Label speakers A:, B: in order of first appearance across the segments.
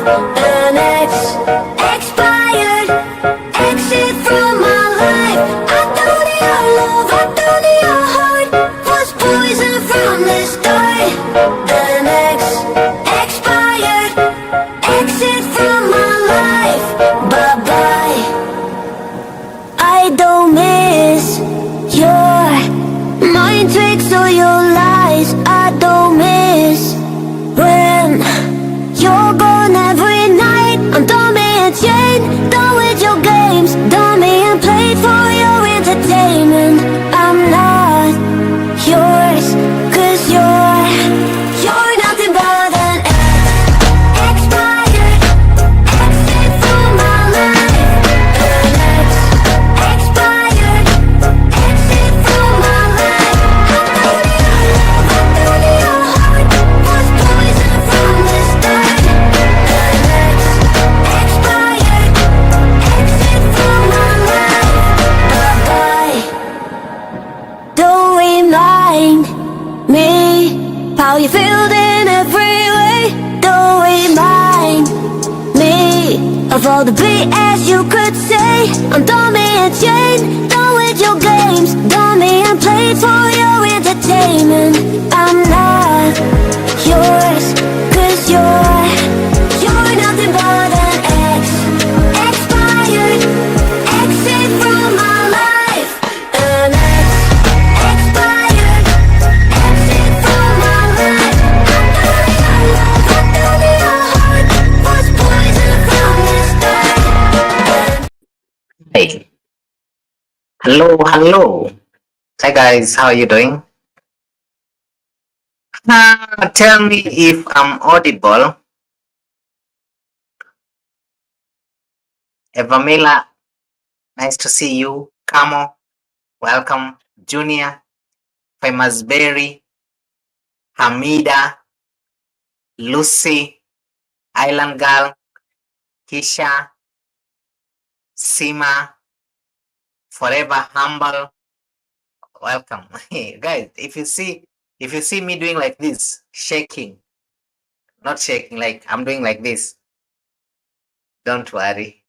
A: An expired exit from my life. I thought your love, I thought your heart was poison from the start. An expired exit from my life. Bye bye. I don't miss your mind tricks or your lies. I don't miss when you're gone every night. I'm done being chained, done with your games, done being played for your entertainment. I'm not yours, 'cause you're nothing but an expired exit from my life. An expired exit from my life. I thought your heart was poison from the start. An expired exit from my life. Bye-bye. Don't remind me how you feel in every way. Don't remind me of all the BS you could say. I'm done being chained, done with your games, done being played for your entertainment. I'm not yours, 'cause you're nothing but an expired exit from my life. An expired exit from my life. I thought your heart was poison from the start.
B: Hey, hello. Hi guys, how are you doing? Tell me if I'm audible. Evamila, nice to see you. Camo, welcome. Junior, Famous Berry, Hamida, Lucy, Island Girl, Kisha, Sima, Forever Humble, welcome. Hey, guys, if you see me doing like this, shaking, not shaking, like I'm doing like this, don't worry.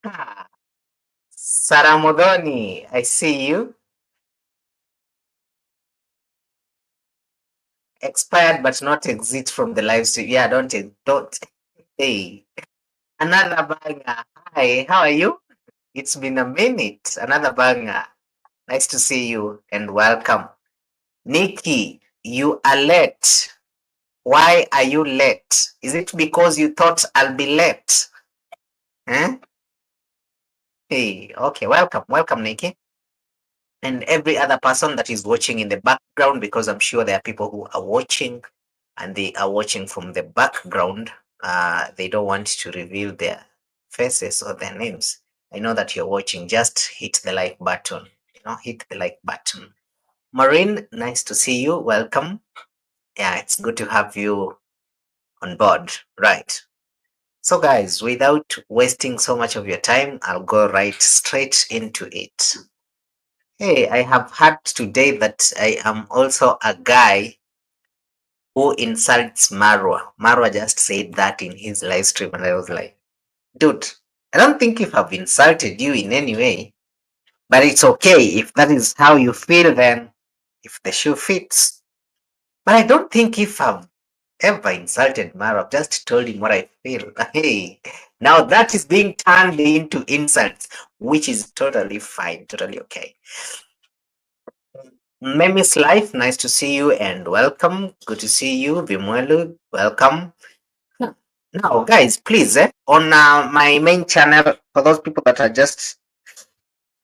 B: Ah, Sarah Modoni, I see you. Expired but not exit from the live stream. Yeah, don't. Hey, another banger. Hi, how are you? It's been a minute. Another banger. Nice to see you and welcome. Nikki, you are late. Why are you late? Is it because you thought I'll be late? Huh? Hey, okay, welcome, Nikki. And every other person that is watching in the background, because I'm sure there are people who are watching and they are watching from the background. They don't want to reveal their faces or their names. I know that you're watching. Just hit the like button. Hit the like button. Maureen, nice to see you. Welcome. Yeah, it's good to have you on board. Right. So, guys, without wasting so much of your time, I'll go right straight into it. Hey, I have heard today that I am also a guy who insults Marwa. Marwa just said that in his live stream, and I was like, dude, I don't think if I've insulted you in any way, but it's okay if that is how you feel, then if the shoe fits. But I don't think if I've ever insulted Marwa, I've just told him what I feel. Hey, now that is being turned into insults, which is totally fine, totally okay. Memi's Life, nice to see you and welcome. Good to see you. Bimwelu, welcome. Now, guys, please, on my main channel, for those people that are just,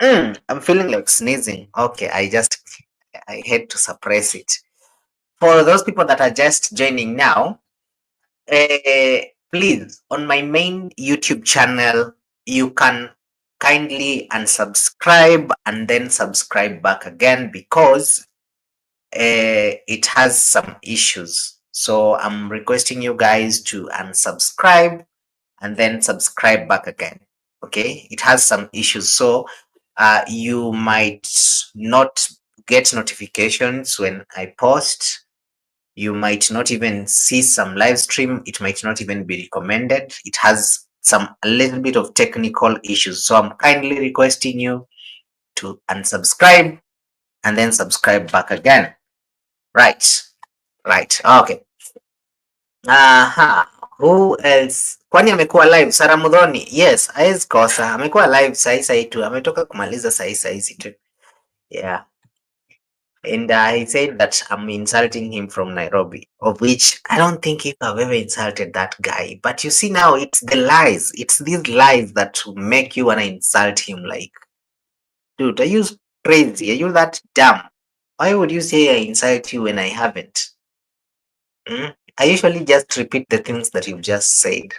B: I'm feeling like sneezing. Okay, I had to suppress it. For those people that are just joining now, please, on my main YouTube channel, you can kindly unsubscribe and then subscribe back again because it has some issues. So I'm requesting you guys to unsubscribe and then subscribe back again. Okay, it has some issues. So you might not get notifications when I post. You might not even see some live stream. It might not even be recommended. It has a little bit of technical issues. So I'm kindly requesting you to unsubscribe and then subscribe back again. Right. Right. Okay. Aha. Who else? Kwani amekuwa live? Sara Mudhoni. Yes, hawezi kosa. Amekuwa live sahi tu. Ametoka kumaliza sahi tu. Yeah. And he said that I'm insulting him from Nairobi, of which I don't think if I've ever insulted that guy. But you see now, it's the lies. It's these lies that make you wanna insult him. Like, dude, are you crazy? Are you that dumb? Why would you say I insult you when I haven't? Hmm? I usually just repeat the things that you've just said.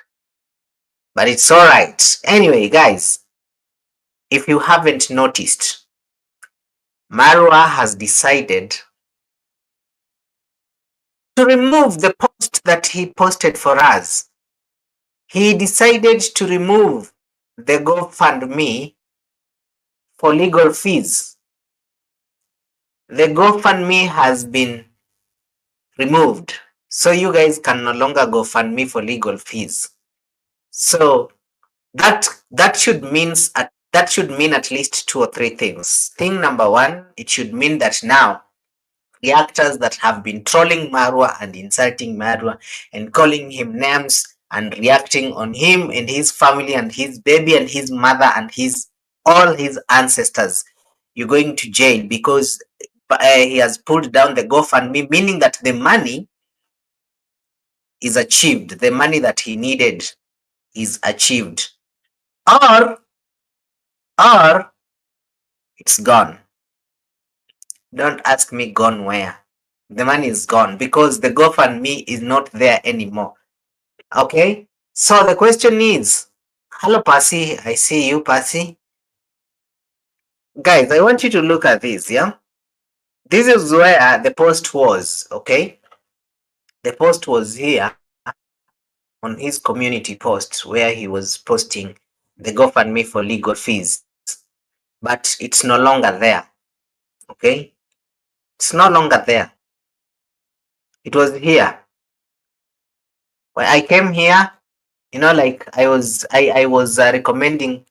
B: But it's alright. Anyway, guys, if you haven't noticed, Marwa has decided to remove the post that he posted for us. He decided to remove the GoFundMe for legal fees. The GoFundMe has been removed, so you guys can no longer GoFundMe for legal fees. So that should mean at least 2 or 3 things. Thing number one, it should mean that now the actors that have been trolling Marwa and insulting Marwa and calling him names and reacting on him and his family and his baby and his mother and all his ancestors, you're going to jail because he has pulled down the GoFundMe, meaning that the money is achieved. The money that he needed is achieved. Or it's gone. Don't ask me gone where. The money is gone because the GoFundMe is not there anymore. Okay? So the question is, hello Percy, I see you, Percy. Guys, I want you to look at this, yeah? This is where the post was, okay? The post was here on his community post where he was posting the GoFundMe for legal fees. But it's no longer there, okay? It's no longer there. It was here. When I came here, like I was recommending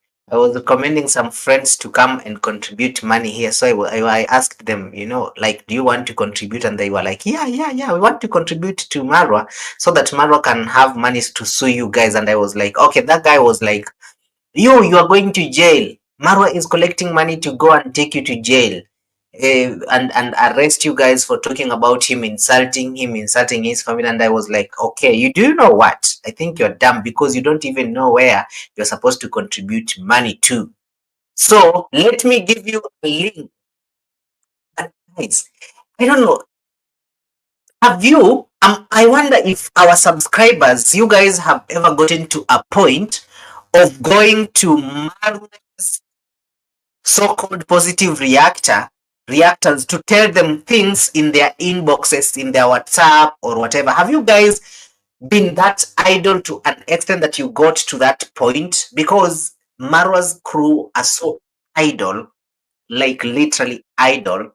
B: some friends to come and contribute money here. So I asked them, like, do you want to contribute? And they were like, yeah, we want to contribute to Marwa so that Marwa can have money to sue you guys. And I was like, okay. That guy was like, you are going to jail. Marwa is collecting money to go and take you to jail. And arrest you guys for talking about him, insulting his family. And I was like, okay, you do know what? I think you're dumb because you don't even know where you're supposed to contribute money to. So let me give you a link. Guys, I don't know. Have you? I wonder if our subscribers, you guys have ever gotten to a point of going to Marwa's so-called positive reactors to tell them things in their inboxes, in their WhatsApp or whatever. Have you guys been that idle to an extent that you got to that point? Because Marwa's crew are so idle, like literally idle,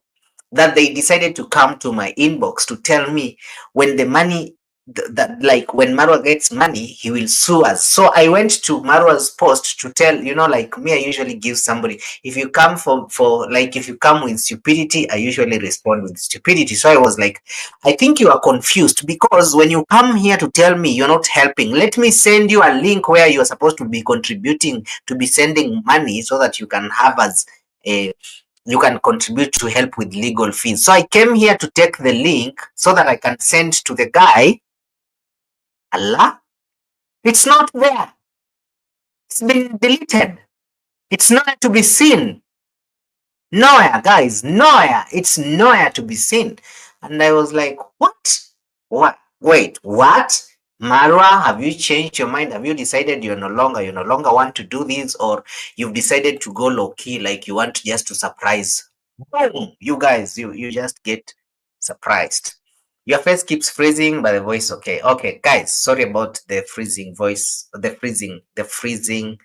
B: that they decided to come to my inbox to tell me when the money that like when Marwa gets money, he will sue us. So I went to Marwa's post to tell, like me, I usually give somebody, if you come for like, if you come with stupidity, I usually respond with stupidity. So I was like, I think you are confused because when you come here to tell me you're not helping, let me send you a link where you are supposed to be contributing, to be sending money so that you can have as a you can contribute to help with legal fees. So I came here to take the link so that I can send to the guy. Allah, it's not there. It's been deleted. It's nowhere to be seen. Nowhere, guys, nowhere. It's nowhere to be seen. And I was like, what? What? Wait, what? Marwa, have you changed your mind? Have you decided you no longer want to do this, or you've decided to go low key, like you want just to surprise? Boom! You guys, you just get surprised. Your face keeps freezing, but the voice okay. Okay, guys, sorry about the freezing voice, the freezing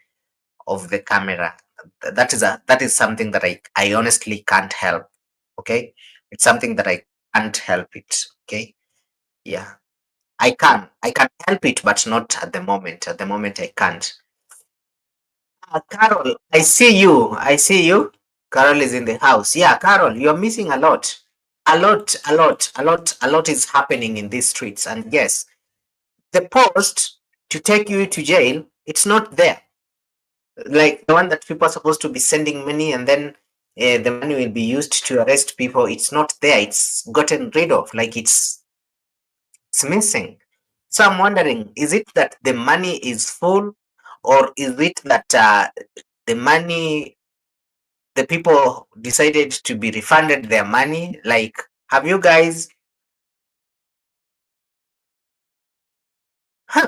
B: of the camera. That is something that I honestly can't help. Okay, it's something that I can't help it. Okay, Yeah. I can help it, but not at the moment. At the moment, I can't. Carol, I see you. I see you. Carol is in the house. Yeah, Carol, you're missing a lot. A lot is happening in these streets. And yes, the post to take you to jail, it's not there. Like the one that people are supposed to be sending money and then the money will be used to arrest people. It's not there. It's gotten rid of. Like it's missing. So I'm wondering, is it that the money is full, or is it that the money, the people decided to be refunded their money? Like, have you guys? Huh?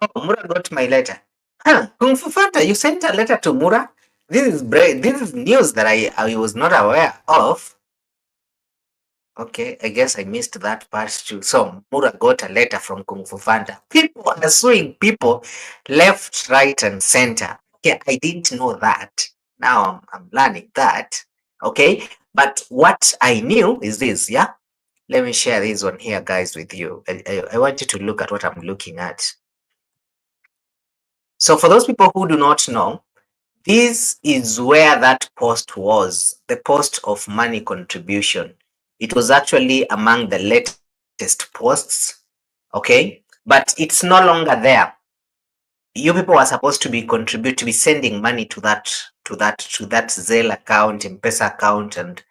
B: Oh, Mura got my letter. Huh? Kung Fu Fanta, you sent a letter to Mura. This is news that I was not aware of. Okay, I guess I missed that part too. So Mura got a letter from Kung Fu Fanta. People are suing people left, right, and center. Okay, I didn't know that. Now I'm learning that. Okay, but what I knew is this, yeah? Let me share this one here, guys, with you. I want you to look at what I'm looking at. So for those people who do not know, this is where that post was, the post of money contribution. It was actually among the latest posts, okay? But it's no longer there. You people are supposed to be to be sending money to that Zelle account, M-Pesa account, and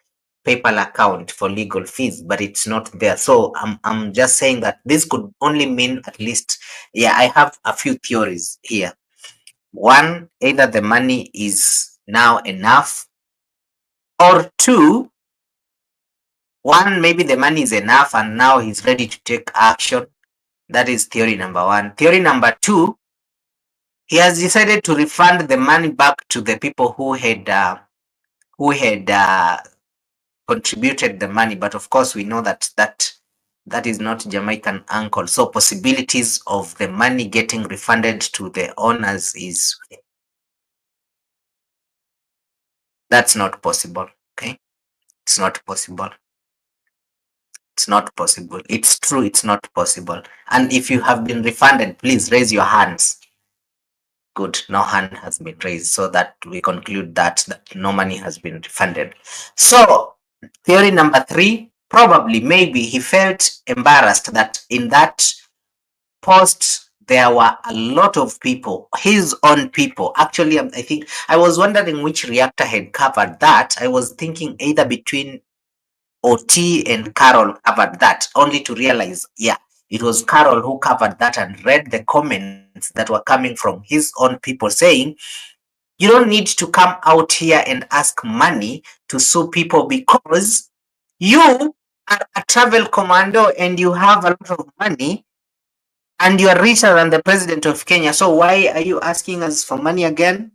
B: PayPal account for legal fees, but it's not there. So I'm just saying that this could only mean at least, yeah, I have a few theories here. One, either the money is now enough, or two, one, maybe the money is enough and now he's ready to take action. That is theory number one. Theory number two, he has decided to refund the money back to the people who had contributed the money. But of course, we know that is not Jamaican uncle. So possibilities of the money getting refunded to the owners is that's not possible. Okay, it's not possible. It's not possible. It's true, it's not possible. And if you have been refunded, please raise your hands. Good, no hand has been raised, so that we conclude that no money has been refunded. So, theory number three, probably, maybe he felt embarrassed that in that post there were a lot of people, his own people. Actually, I think I was wondering which reactor had covered that. I was thinking either between OT and Carol covered that, only to realize, yeah, it was Carol who covered that and read the comments that were coming from his own people saying, you don't need to come out here and ask money to sue people because you are a travel commando and you have a lot of money and you are richer than the president of Kenya. So why are you asking us for money again?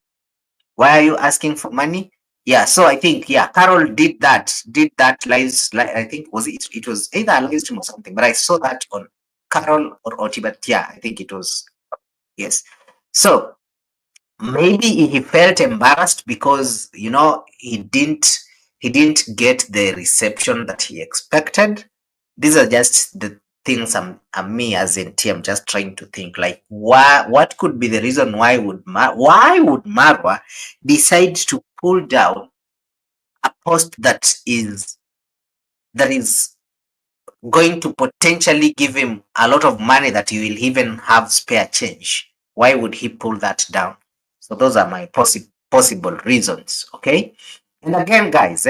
B: Why are you asking for money? Yeah, so I think, yeah, Carol did that I think it was either a live stream or something, but I saw that on Carol or Oti, but yeah, I think it was, yes. So maybe he felt embarrassed because, he didn't get the reception that he expected. These are just the things I'm me as in T. I'm just trying to think like what could be the reason why would Marwa decide to pull down a post that is going to potentially give him a lot of money that he will even have spare change. Why would he pull that down? So those are my possible reasons. Okay. And again, guys,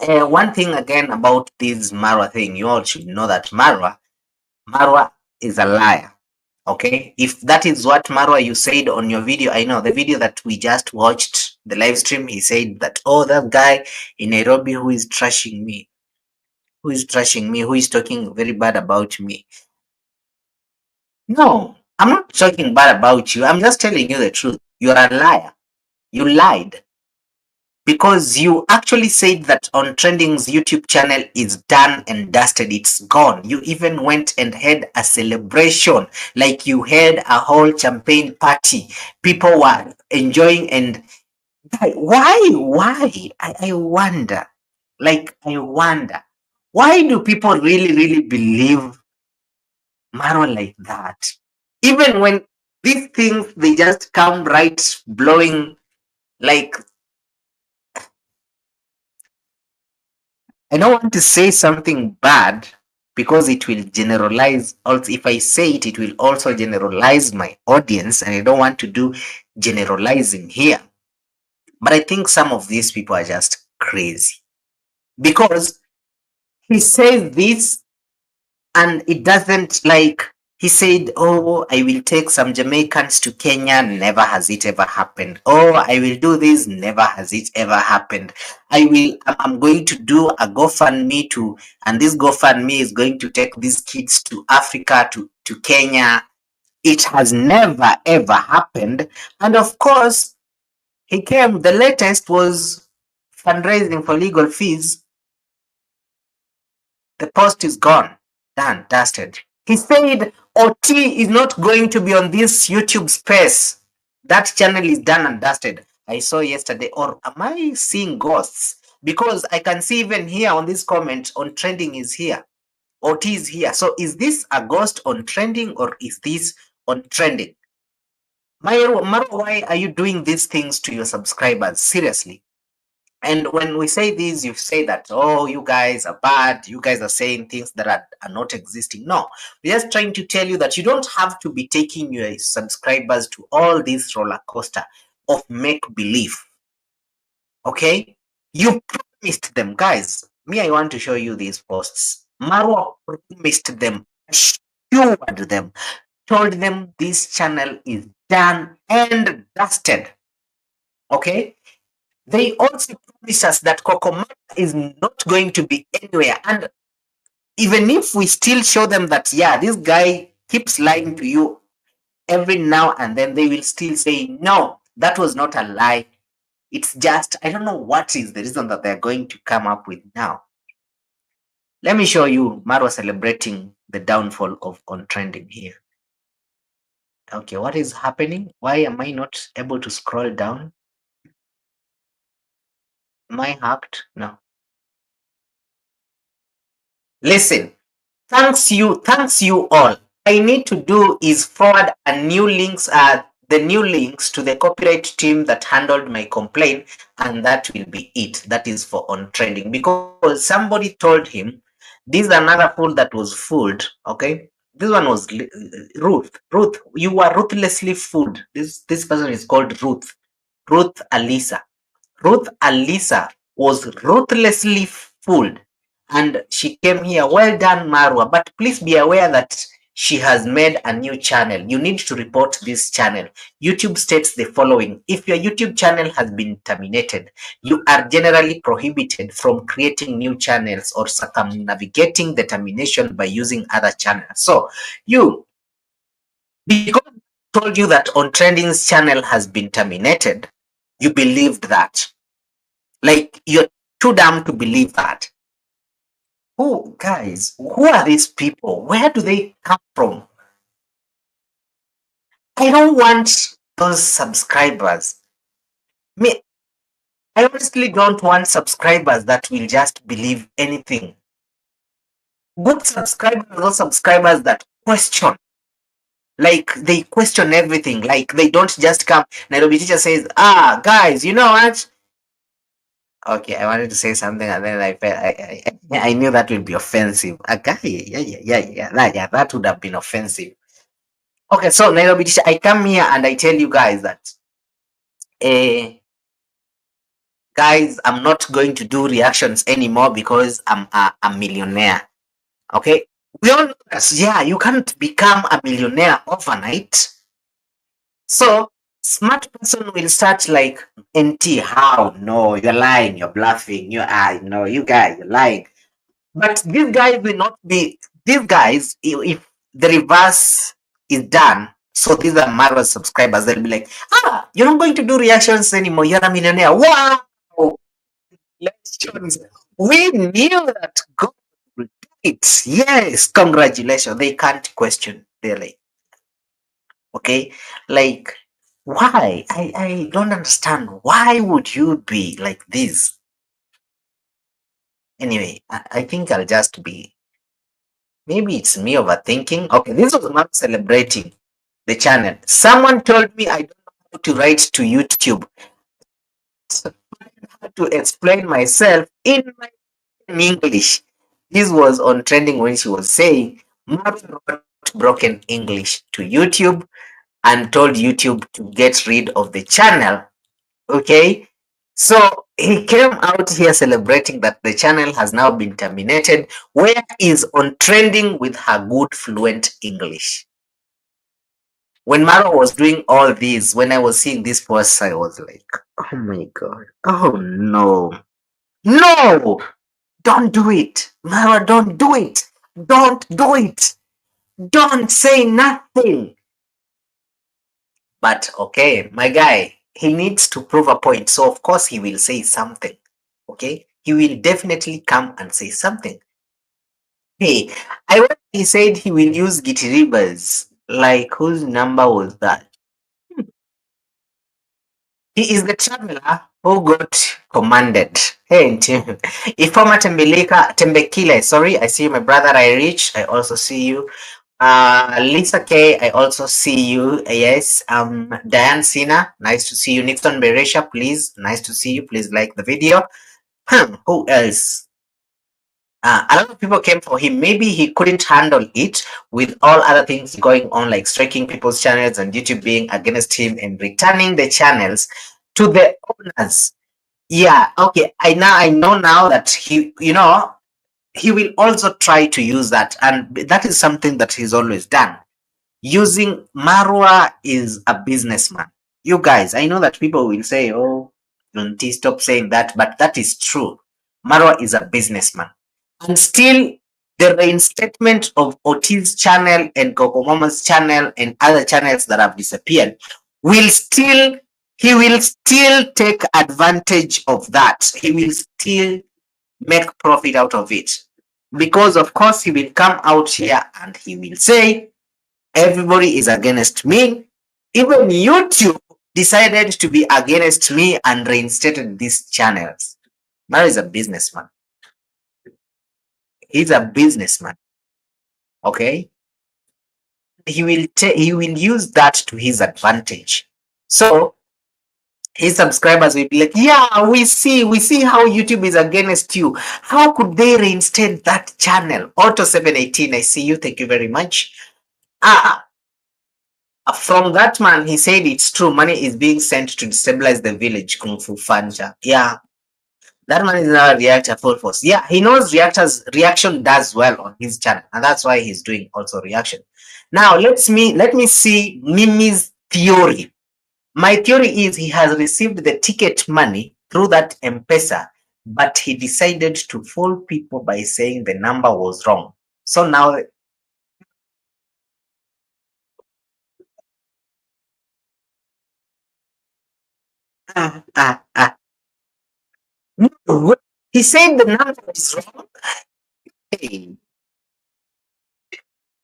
B: one thing again about this Marwa thing, you all should know that Marwa is a liar. Okay, if that is what Marwa you said on your video, I know the video that we just watched, the live stream, he said that, oh, that guy in Nairobi who is talking very bad about me. No, I'm not talking bad about you. I'm just telling you the truth. You're a liar. You lied. Because you actually said that Otrending's YouTube channel is done and dusted. It's gone. You even went and had a celebration, like you had a whole champagne party. People were enjoying and why? I wonder. Like, I wonder. Why do people really, really believe Marwa like that? Even when these things they just come right blowing like I don't want to say something bad because it will generalize. Also, if I say it, it will also generalize my audience, and I don't want to do generalizing here. But I think some of these people are just crazy because he says this and it doesn't like he said, oh, I will take some Jamaicans to Kenya. Never has it ever happened. Oh, I will do this. Never has it ever happened. I'm going to do a GoFundMe to, and this GoFundMe is going to take these kids to Africa, to Kenya. It has never ever happened. And of course, he came, the latest was fundraising for legal fees. The post is gone, done, dusted. He said OT is not going to be on this YouTube space. That channel is done and dusted. I saw yesterday, or am I seeing ghosts? Because I can see even here on this comment on trending is here. OT is here. So is this a ghost on trending or is this on trending? Marwa, why are you doing these things to your subscribers? Seriously. And when we say this, you say that, oh, you guys are bad. You guys are saying things that are not existing. No, we're just trying to tell you that you don't have to be taking your subscribers to all this roller coaster of make believe. Okay? You promised them, guys. Me, I want to show you these posts. Marwa promised them, assured them, told them this channel is done and dusted. Okay? They also promise us that Kokomata is not going to be anywhere. And even if we still show them that, yeah, this guy keeps lying to you every now and then, they will still say, no, that was not a lie. It's just, I don't know what is the reason that they're going to come up with now. Let me show you Marwa celebrating the downfall of on trending here. Okay, what is happening? Why am I not able to scroll down? Am I hacked? No. Listen, thanks you all. I need to do is forward the new links to the copyright team that handled my complaint, and that will be it. That is for on trending because somebody told him this is another fool that was fooled. Okay, this one was Ruth. Ruth, you were ruthlessly fooled. This person is called Ruth. Ruth Alisa. Ruth Alisa was ruthlessly fooled and she came here. Well done, Marwa. But please be aware that she has made a new channel. You need to report this channel. YouTube states the following. If your YouTube channel has been terminated, you are generally prohibited from creating new channels or circumnavigating the termination by using other channels. So you, because I told you that on Trending's channel has been terminated, you believed that. Like you're too dumb to believe that. Oh, guys, who are these people? Where do they come from? I don't want those subscribers. Me, I honestly don't want subscribers that will just believe anything. Good subscribers are those subscribers that question. Like they question everything. Like they don't just come. Nairobi teacher says, guys, you know what? Okay, I wanted to say something and then I felt I knew that would be offensive. A guy, that would have been offensive. Okay, so Nairobi teacher, I come here and I tell you guys that, eh, guys, I'm not going to do reactions anymore because I'm a millionaire. Okay, we all know that. Yeah, you can't become a millionaire overnight. So smart person will start like, NT, how? No, you're lying, you're bluffing, you are, no, you guys, you're lying. But these guys will not be, these guys, if the reverse is done, so these are Marvel subscribers, they'll be like, you're not going to do reactions anymore, you're a millionaire. Wow! Congratulations. We knew that God would do it. Yes, congratulations. They can't question. They're like, okay, like, why? I don't understand. Why would you be like this? Anyway, I think I'll just be. Maybe it's me overthinking. Okay, this was not celebrating the channel. Someone told me I don't know how to write to YouTube. So I had to explain myself in my English. This was on trending when she was saying Marwa wrote broken English to YouTube and told YouTube to get rid of the channel. Okay. So he came out here celebrating that the channel has now been terminated, where is on trending with her good fluent English. When Mara was doing all this, when I was seeing this post, I was like, oh my god, oh no, no, don't do it, Mara, don't do it, don't do it, don't say nothing. But okay, my guy, he needs to prove a point. So of course he will say something. Okay? He will definitely come and say something. Hey, I want he said he will use Gitiribas. Like whose number was that? He is the traveler who got commanded. Hey, Tim. Ifoma Tembekile, sorry, I see you, my brother Irish. I also see you. Lisa K, I also see you. Yes. Diane Sina, nice to see you. Nixon Beresha, please, nice to see you. Please like the video. Who else? A lot of people came for him. Maybe he couldn't handle it with all other things going on, like striking people's channels and YouTube being against him and returning the channels to the owners. Yeah, okay. I know now that he will also try to use that, and that is something that he's always done. Using Marwa is a businessman. You guys, I know that people will say, "Oh, don't stop saying that," but that is true. Marwa is a businessman, and still the reinstatement of Otis channel and Coco Mama's channel and other channels that have disappeared will still he will still take advantage of that. He will still make profit out of it. Because of course he will come out here and he will say everybody is against me. Even YouTube decided to be against me and reinstated these channels. Mara is a businessman. He's a businessman. Okay? He will use that to his advantage. So his subscribers will be like, yeah, we see how YouTube is against you. How could they reinstate that channel? Auto 718, I see you. Thank you very much. Ah, from that man, he said it's true. Money is being sent to destabilize the village. Kung Fu Fanja. Yeah, that man is now a reactor full force. Yeah, he knows reaction does well on his channel, and that's why he's doing also reaction. Now let me see Mimi's theory. My theory is he has received the ticket money through that M-Pesa, but he decided to fool people by saying the number was wrong. So now, ah, ah, ah. No, he said the number is wrong. Hey.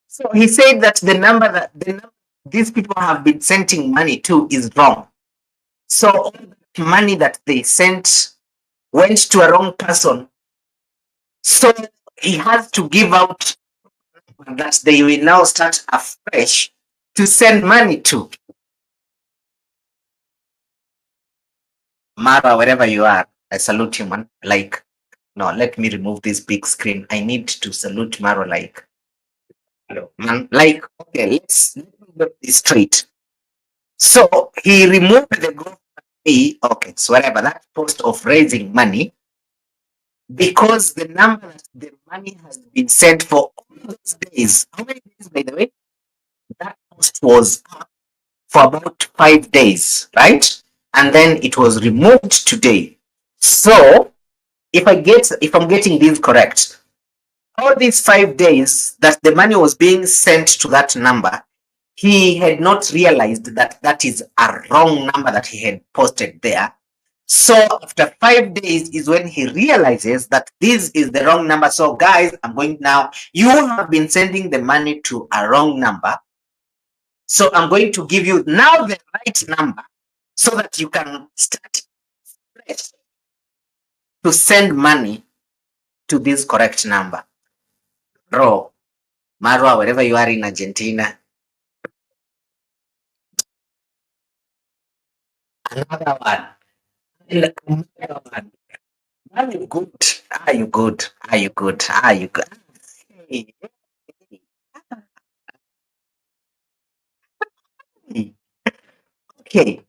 B: So he said that the number these people have been sending money to is wrong. So all the money that they sent went to a wrong person. So he has to give out that they will now start afresh to send money to. Mara, wherever you are, I salute you, man. Like, no, let me remove this big screen. I need to salute Mara, like, hello, man. Like, okay, let me get this straight. So he removed the GoFundMe, okay, so whatever, that post of raising money because the number that the money has been sent for all those days. How many days, by the way? That post was up for about 5 days, right? And then it was removed today. So if I'm getting this correct, all these 5 days that the money was being sent to that number, he had not realized that that is a wrong number that he had posted there. So after 5 days is when he realizes that this is the wrong number. So guys, I'm going now. You have been sending the money to a wrong number. So I'm going to give you now the right number so that you can start to send money to to this correct number. Bro, Marwa, wherever you are in Argentina, another one. And another one. Are you good? Are you good? Are you good? Are you good? Hey, hey, okay.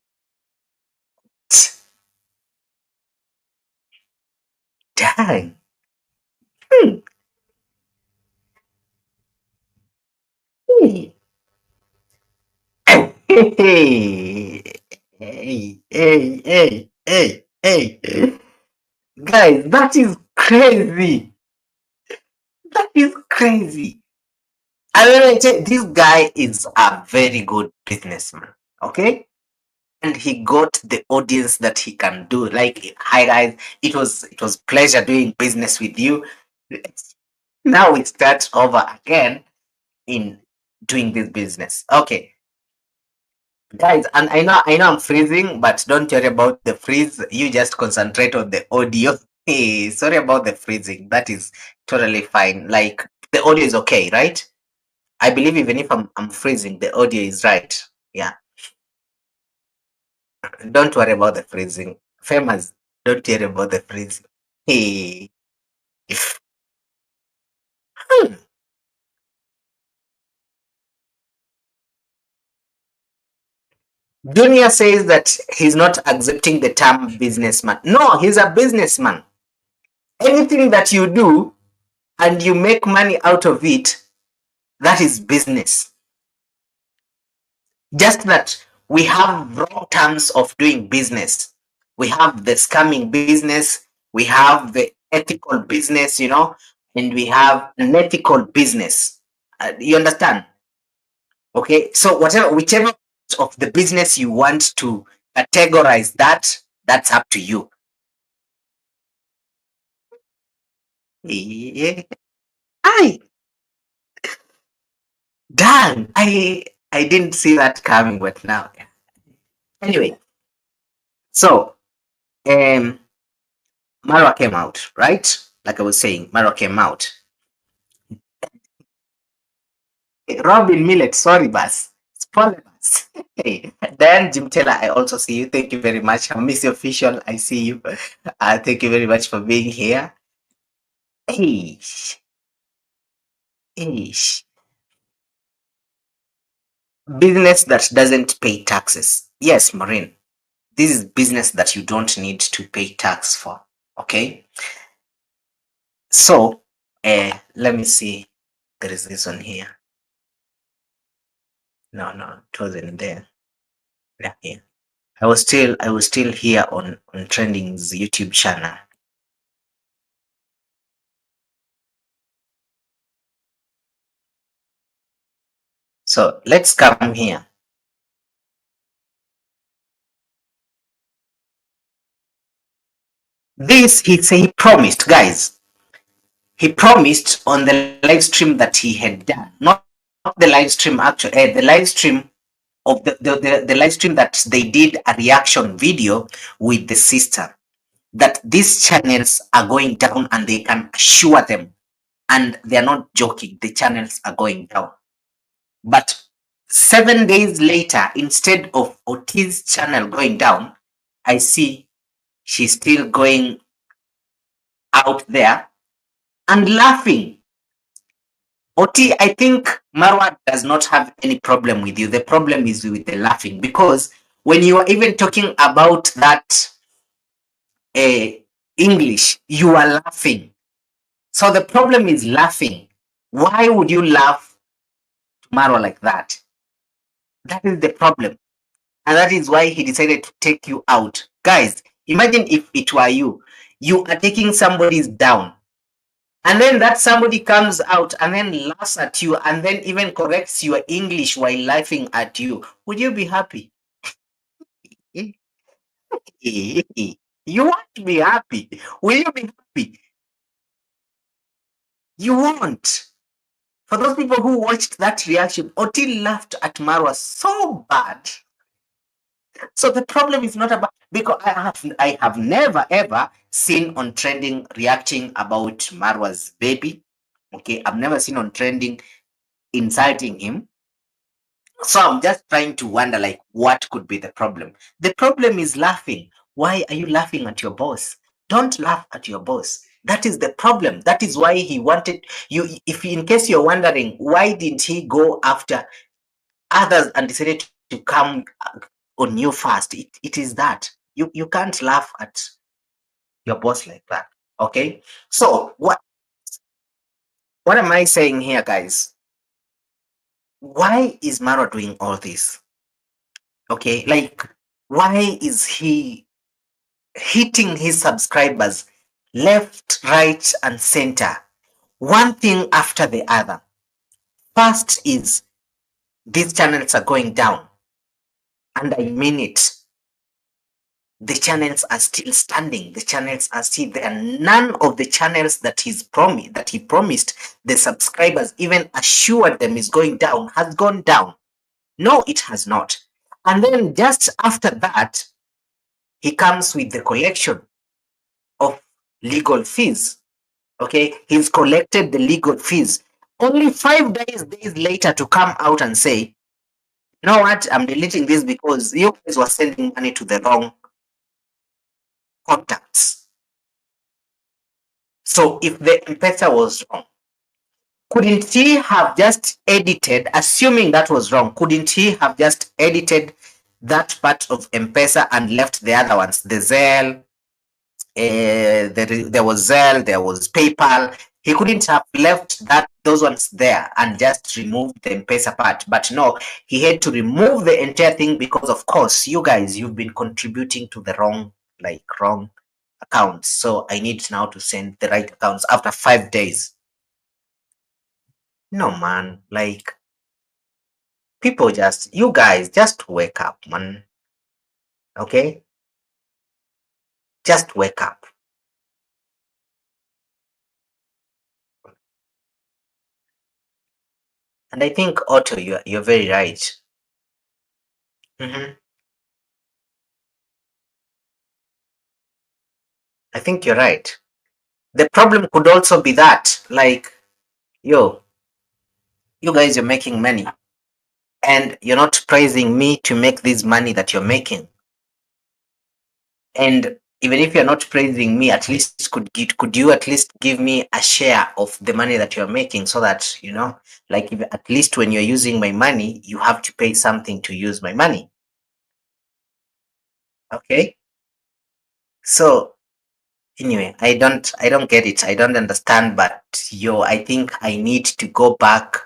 B: Dang. Hmm. Hey. Hey. Hey. Hey. Hey. Hey. Hey. Guys, that is crazy. That is crazy. I mean, this guy is a very good businessman. Okay, and he got the audience that he can do. Like, hi guys, it was pleasure doing business with you. Now we start over again in doing this business. Okay, guys, and I know I'm freezing, but don't worry about the freeze. You just concentrate on the audio. Hey, sorry about the freezing. That is totally fine. Like, the audio is okay, right? I believe even if I'm freezing, the audio is right. Yeah. Don't worry about the freezing. Famous, don't worry about the freezing. Hey. Hmm. Junior says that he's not accepting the term businessman. No, he's a businessman. Anything that you do and you make money out of it, that is business. Just that we have wrong terms of doing business. We have the scamming business, we have the ethical business, and we have an ethical business. You understand? Okay, so whichever of the business you want to categorize that's up to you. Yeah. I Damn, I didn't see that coming, but now anyway. So um Marwa came out, right? Like I was saying, Marwa came out. Robin Millet, sorry, boss. Spoiler, boss. Hey, Dan Jim Taylor, I also see you. Thank you very much. I'm Miss Official. I see you. Thank you very much for being here. Hey, hey. Business that doesn't pay taxes. Yes, Maureen. This is business that you don't need to pay tax for. Okay. So, let me see. There is this one here. No, it wasn't there. Yeah, here. I was still here on Trending's YouTube channel. So let's come here. This he promised, guys. He promised on the live stream that he had done, not the live stream actually, the live stream of the live stream that they did a reaction video with the sister, that these channels are going down, and they can assure them, and they're not joking, the channels are going down. But 7 days later, instead of Oti's channel going down, I see she's still going out there and laughing. Oti, I think Marwa does not have any problem with you. The problem is with the laughing, because when you are even talking about that uh, English, you are laughing. So the problem is laughing. Why would you laugh to Marwa like that? That is the problem. And that is why he decided to take you out. Guys, imagine if it were you. You are taking somebody's down, and then that somebody comes out and then laughs at you and then even corrects your English while laughing at you. Would you be happy? You want to be happy. Will you be happy? You won't. For those people who watched that reaction, Otil laughed at Marwa so bad. So the problem is not about, because I have never ever seen on trending reacting about Marwa's baby. Okay, I've never seen on trending insulting him. So I'm just trying to wonder, like, what could be the problem? The problem is laughing. Why are you laughing at your boss? Don't laugh at your boss. That is the problem. That is why he wanted you. If in case you're wondering, why didn't he go after others and decided to come on you first? It is that you can't laugh at your boss like that. Okay. So what am I saying here, guys? Why is Maro doing all this? Okay, like, why is he hitting his subscribers left, right, and center, one thing after the other? First is these channels are going down, and I mean it. The channels are still standing. The channels are still there. None of the channels that he promised the subscribers, even assured them is going down, has gone down. No, it has not. And then just after that, he comes with the collection of legal fees. Okay, he's collected the legal fees. Only 5 days later to come out and say, you know what, I'm deleting this because you guys were sending money to the wrong contacts. So if the M-Pesa was wrong, couldn't he have just edited, assuming that was wrong, couldn't he have just edited that part of M-Pesa and left the other ones, the Zelle, there was Zelle, there was PayPal. He couldn't have left those ones there and just removed the M-Pesa part. But no, he had to remove the entire thing because, of course, you guys, you've been contributing to the wrong accounts. So I need now to send the right accounts after 5 days. No, man, like, people you guys just wake up, man. Okay? Just wake up. And I think, Otto, you're very right. Mhm. I think you're right. The problem could also be that, like, yo, you guys are making money and you're not praising me to make this money that you're making. And even if you're not praising me, at least could you at least give me a share of the money that you're making, so that, like, if, at least when you're using my money, you have to pay something to use my money. Okay? So anyway, I don't get it. I don't understand, but yo, I think I need to go back.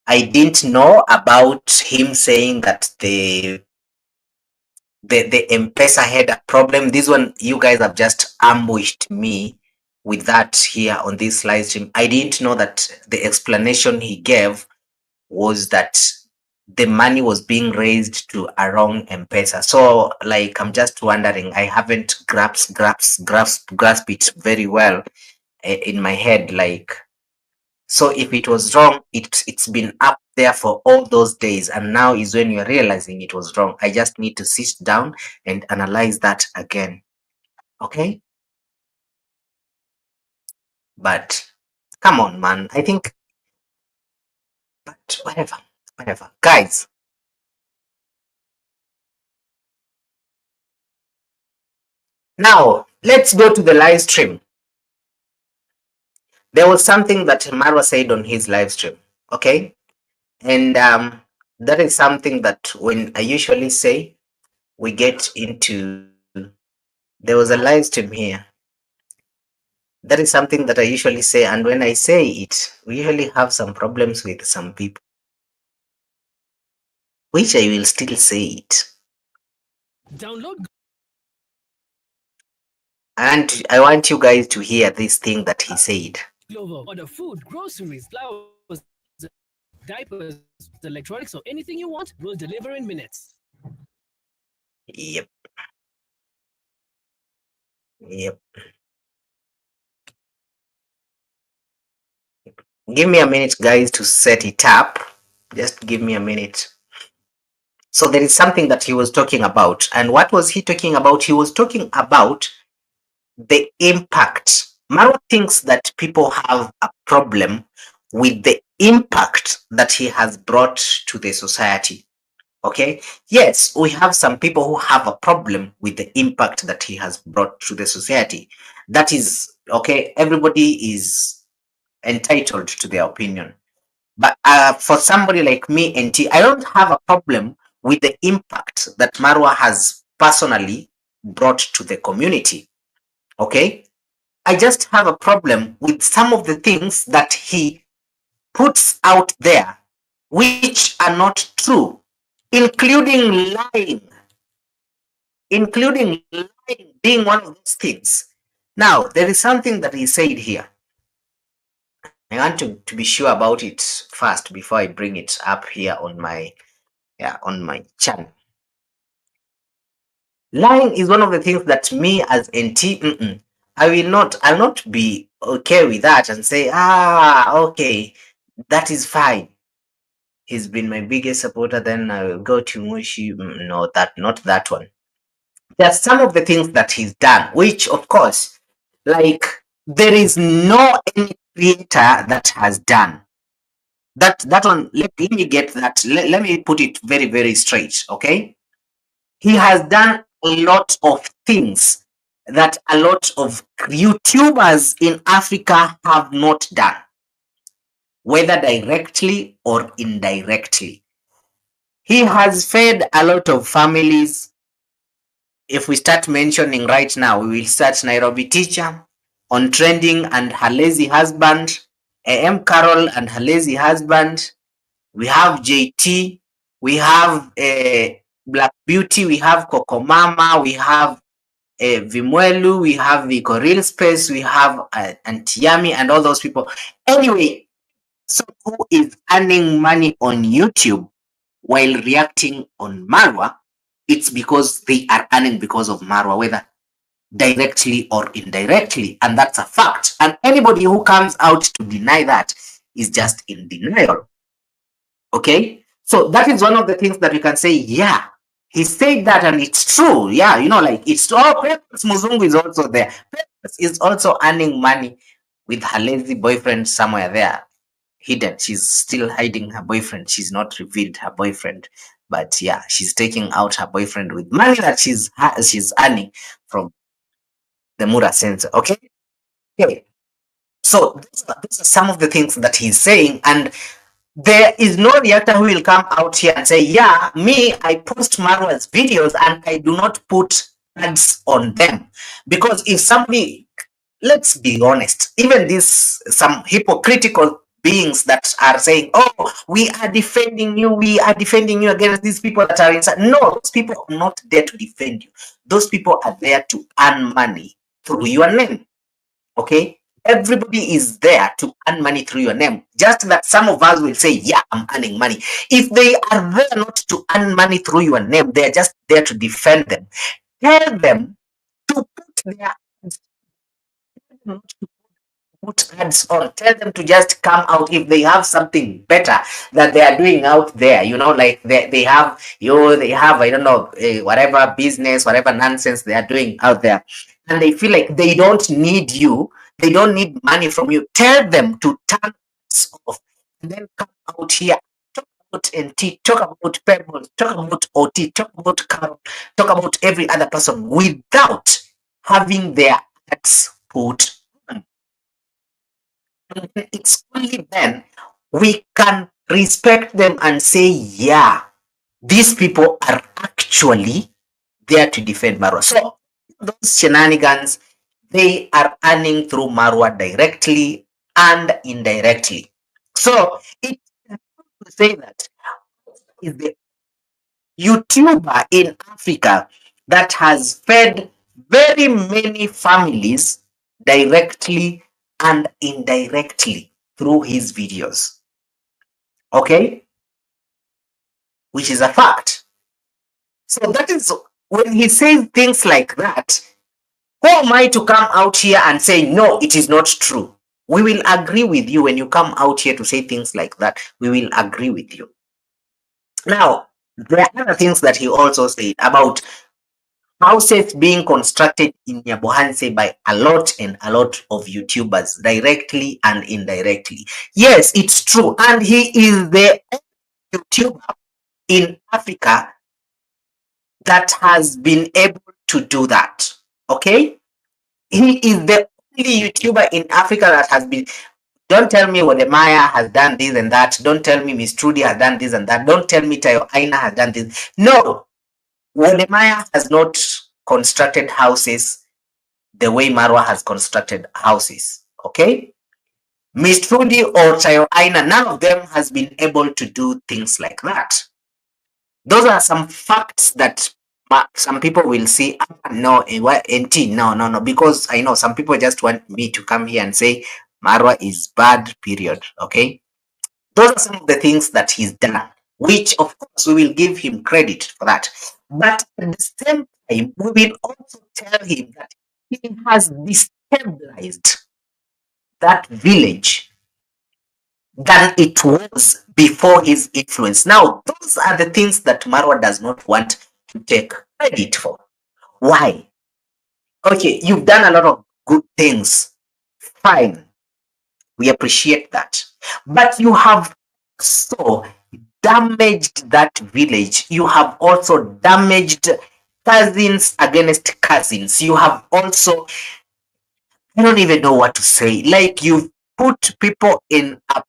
B: I didn't know about him saying that the M-Pesa had a problem. This one, you guys have just ambushed me with that here on this live stream. I didn't know that the explanation he gave was that the money was being raised to a wrong M-Pesa. So, like, I'm just wondering. I haven't grasped it very well in my head. Like, so if it was wrong, it's been up there for all those days, and now is when you're realizing it was wrong. I just need to sit down and analyze that again. Okay? But come on, man. I think, but whatever, whatever. Guys, now let's go to the live stream. There was something that Marwa said on his live stream. Okay? And that is something that when I usually say, we get into, there was a live stream here. That is something that I usually say, and when I say it, we usually have some problems with some people, which I will still say it.
C: Download
B: And I want you guys to hear this thing that he said.
C: Glovo. Order food, groceries, flowers, diapers, electronics, or anything you want, we'll deliver in minutes.
B: Yep, yep. Give me a minute, guys, to set it up. Just give me a minute. So there is something that he was talking about. And what was he talking about? He was talking about the impact. Marwa thinks that people have a problem with the impact that he has brought to the society. Okay. Yes, we have some people who have a problem with the impact that he has brought to the society. That is okay. Everybody is entitled to their opinion. But for somebody like me and T, I don't have a problem with the impact that Marwa has personally brought to the community. Okay. I just have a problem with some of the things that he puts out there, which are not true, including lying, including lying being one of those things. Now, there is something that he said here. I want to be sure about it first before I bring it up here on my channel. Lying is one of the things that me as NT, I'll not be okay with that and say, okay, that is fine. He's been my biggest supporter, then I will go to Mushi. No, not that one. There's some of the things that he's done, which of course, like there is no any creator that has done. That one, let me get that. Let me put it very, very straight, okay? He has done a lot of things that a lot of YouTubers in Africa have not done, whether directly or indirectly. He has fed a lot of families. If we start mentioning right now, we will start Nairobi Teacher, Otrending and her lazy husband, AM Carol and her lazy husband. We have JT, we have Black Beauty, we have Coco Mama, we have Vimwelu, we have Vico Real Space, we have Antiyami and all those people. Anyway, so who is earning money on YouTube while reacting on Marwa, it's because they are earning because of Marwa, whether directly or indirectly. And that's a fact. And anybody who comes out to deny that is just in denial. Okay? So that is one of the things that we can say, yeah, he said that and it's true. Yeah, like it's true. Oh, Pepas Muzungu is also there. Pepas is also earning money with her lazy boyfriend somewhere there hidden. She's still hiding her boyfriend. She's not revealed her boyfriend. But yeah, she's taking out her boyfriend with money that she's earning from the Mura Center. Okay? Okay. So these are some of the things that he's saying. And there is no reactor who will come out here and say, yeah, me, I post Marwa's videos and I do not put ads on them. Because if somebody, let's be honest, even these, some hypocritical beings that are saying, oh, we are defending you against these people that are inside. No, those people are not there to defend you. Those people are there to earn money through your name. Okay? Everybody is there to earn money through your name. Just that some of us will say, yeah, I'm earning money. If they are there not to earn money through your name, they're just there to defend them. Tell them to put their put ads on. Tell them to just come out if they have something better that they are doing out there. Like they have I don't know, whatever business, whatever nonsense they are doing out there, and they feel like they don't need you. They don't need money from you. Tell them to turn ads off and then come out here. Talk about NT, talk about Pebbles, talk about OT, talk about Carol, talk about every other person without having their ads put on. And it's only then we can respect them and say, yeah, these people are actually there to defend Marwa. So those shenanigans, they are earning through Marwa directly and indirectly. So it to say that is the YouTuber in Africa that has fed very many families directly and indirectly through his videos. Okay? Which is a fact. So that is when he says things like that, who am I to come out here and say, no, it is not true? We will agree with you when you come out here to say things like that. We will agree with you. Now, There are other things that he also said about houses being constructed in Nyabohanse by a lot and a lot of YouTubers, directly and indirectly. Yes, it's true. And he is the only YouTuber in Africa that has been able to do that. Okay? He is the only YouTuber in Africa that has been. Don't tell me Wodemaya has done this and that. Don't tell me Miss Trudy has done this and that. Don't tell me Tayo Aina has done this. No, Wodemaya has not constructed houses the way Marwa has constructed houses. Okay? Miss Trudy or Tayo Aina, none of them has been able to do things like that. Those are some facts that some people will see. No, NT, no, because I know some people just want me to come here and say Marwa is bad, period. Okay? Those are some of the things that he's done, which of course we will give him credit for that. But at the same time, we will also tell him that he has destabilized that village than it was before his influence. Now, those are the things that Marwa does not want to take credit for. Why? Okay, you've done a lot of good things. Fine. We appreciate that. But you have so damaged that village. You have also damaged cousins against cousins. You have also, I don't even know what to say. Like you've put people in a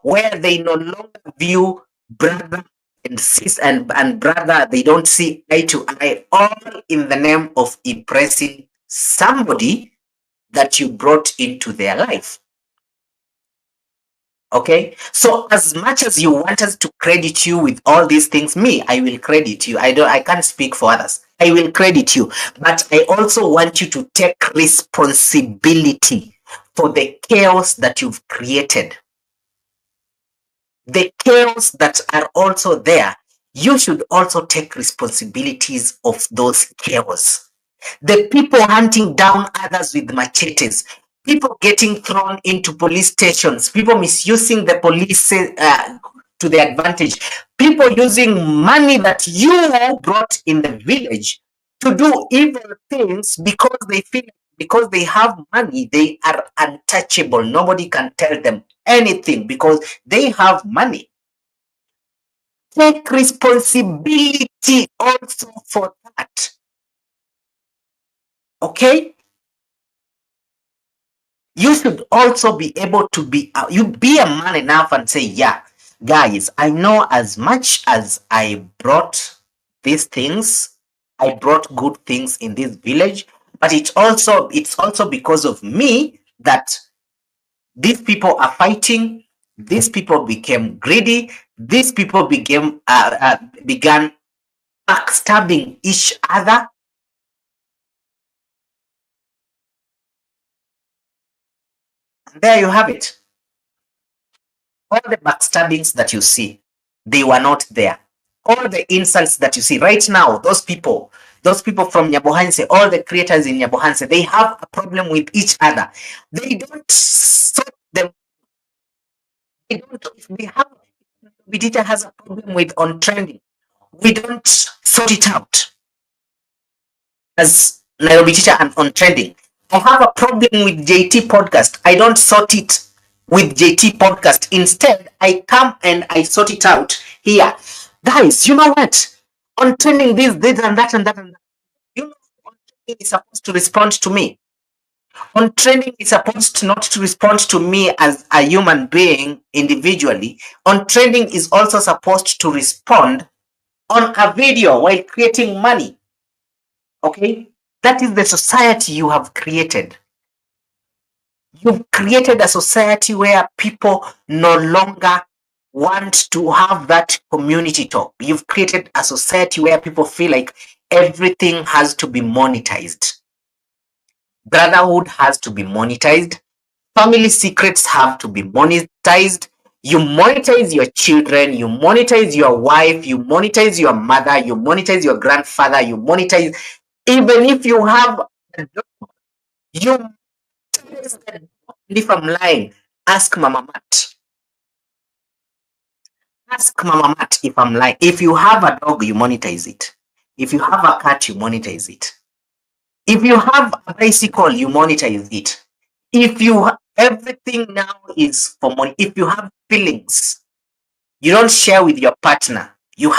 B: where they no longer view brother and sis and brother, they don't see eye to eye, all in the name of impressing somebody that you brought into their life. Okay, so as much as you want us to credit you with all these things, me, I will credit you. I can't speak for others. I will credit you, but I also want you to take responsibility for the chaos that you've created. The chaos that are also there, you should also take responsibilities of those chaos. The people hunting down others with machetes, people getting thrown into police stations, people misusing the police to their advantage, people using money that you brought in the village to do evil things because they feel because they have money, they are untouchable. Nobody can tell them anything because they have money. Take responsibility also for that. Okay? You should also be able to be, you be a man enough and say, yeah, guys, I know as much as I brought these things, I brought good things in this village, but it's also because of me that these people are fighting. These people became greedy. These people began backstabbing each other. And there you have it. All the backstabbings that you see, they were not there. All the insults that you see right now, those people from Nyabohanse, all the creators in Nyabohanse, they have a problem with each other. They don't sort them. They don't. If they have, Bidita has a problem with on trending, we don't sort it out as Nairobi teacher and on trending. I have a problem with JT podcast. I don't sort it with JT podcast. Instead, I come and I sort it out here. Guys, you know what? On trending this and that and that and that. You know, on trending is supposed to respond to me. On trending is supposed to not to respond to me as a human being individually. On trending is also supposed to respond on a video while creating money. Okay? That is the society you have created. You've created a society where people no longer want to have that community talk. You've created a society where people feel like everything has to be monetized. Brotherhood has to be monetized. Family secrets have to be monetized. You monetize your children, you monetize your wife, you monetize your mother, you monetize your grandfather, you monetize, even if you have a dog, you monetize the dog. If I'm lying, ask Mama Matt. Ask Mama Matt if I'm lying. If you have a dog, you monetize it. If you have a cat, you monetize it. If you have a bicycle, you monetize it. If you everything now is for money. If you have feelings, you don't share with your partner. You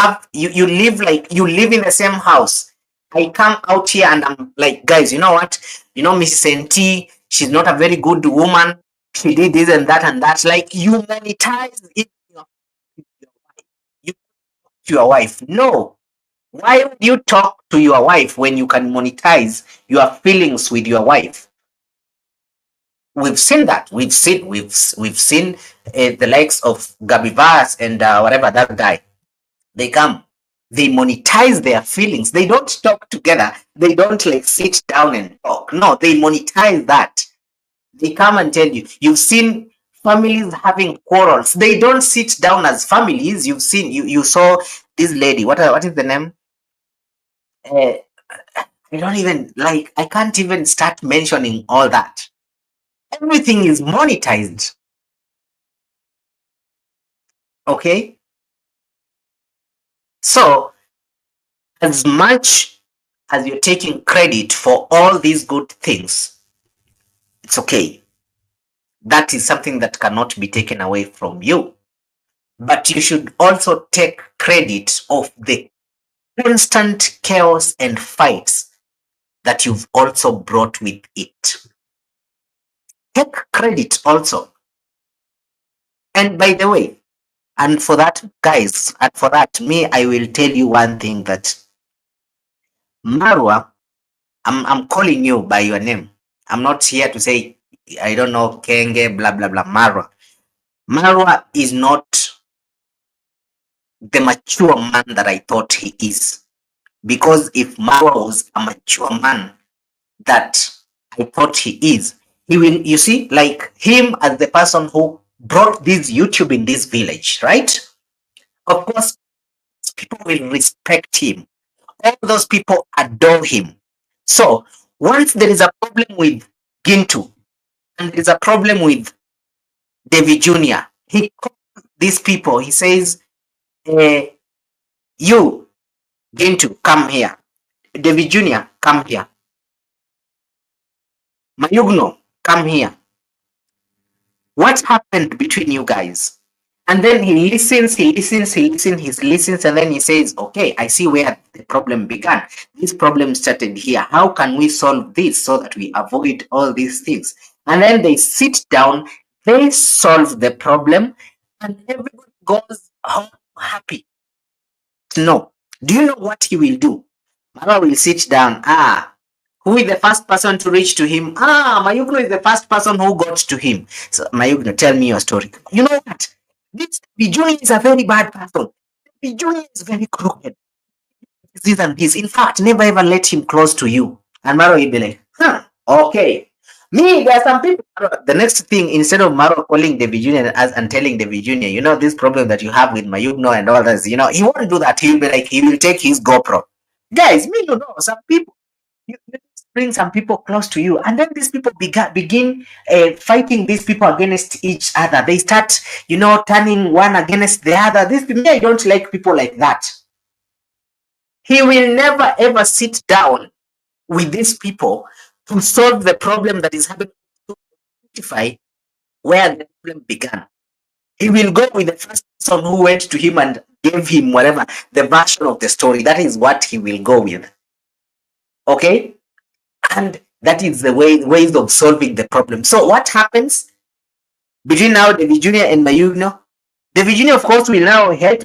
B: live like you live in the same house. I come out here and I'm like, guys, you know what? You know, Mrs. NT, she's not a very good woman. She did this and that and that. Like you monetize it. You to your wife. No. Why would you talk to your wife when you can monetize your feelings with your wife? We've seen that. We've seen the likes of Gabi Vaz and whatever that guy. They come, they monetize their feelings. They don't talk together. They don't like sit down and talk. No, they monetize that. They come and tell you. You've seen families having quarrels. They don't sit down as families. You saw this lady. What is the name? Uh, I don't even like. I can't even start mentioning all that. Everything is monetized. Okay, so as much as you're taking credit for all these good things, it's okay. That is something that cannot be taken away from you. But you should also take credit of the constant chaos and fights that you've also brought with it. Take credit also. And by the way, and for that, guys, and for that, me, I will tell you one thing that Marwa, I'm calling you by your name. I'm not here to say, I don't know, Kenge, blah, blah, blah, Marwa. Marwa is not the mature man that I thought he is. Because if Marwa was a mature man that I thought he is, he will, you see, like him as the person who brought this YouTube in this village, right? Of course, people will respect him. All those people adore him. So once there is a problem with Gintu and there is a problem with David Jr., he calls these people, he says, eh, you, Gintu, come here. David Jr., come here. Mayugno, come here. What happened between you guys? And then he listens, he listens, and then he says, okay, I see where the problem began. This problem started here. How can we solve this so that we avoid all these things? And then they sit down, they solve the problem, and everybody goes home happy. No. Do you know what he will do? Mama will sit down. Who is the first person to reach to him? Mayugno is the first person who got to him. So, Mayugno, tell me your story. You know what? This Bijuni is a very bad person. Bijuni is very crooked. This and this. In fact, never ever let him close to you. And Maro will be like, okay. Me, there are some people. The next thing, instead of Maro calling the Junior and telling the Junior, you know, this problem that you have with Mayugno and all this, you know, he won't do that. He'll be like, he will take his GoPro. Guys, me, you know, some people, you bring some people close to you, and then these people begin fighting these people against each other. They start, you know, turning one against the other. This me, I don't like people like that. He will never ever sit down with these people to solve the problem that is happening, to identify where the problem began. He will go with the first person who went to him and gave him whatever the version of the story. That is what he will go with. Okay? And that is the ways of solving the problem. So what happens between now David Jr. and Mayugno? David Jr. of course will now hate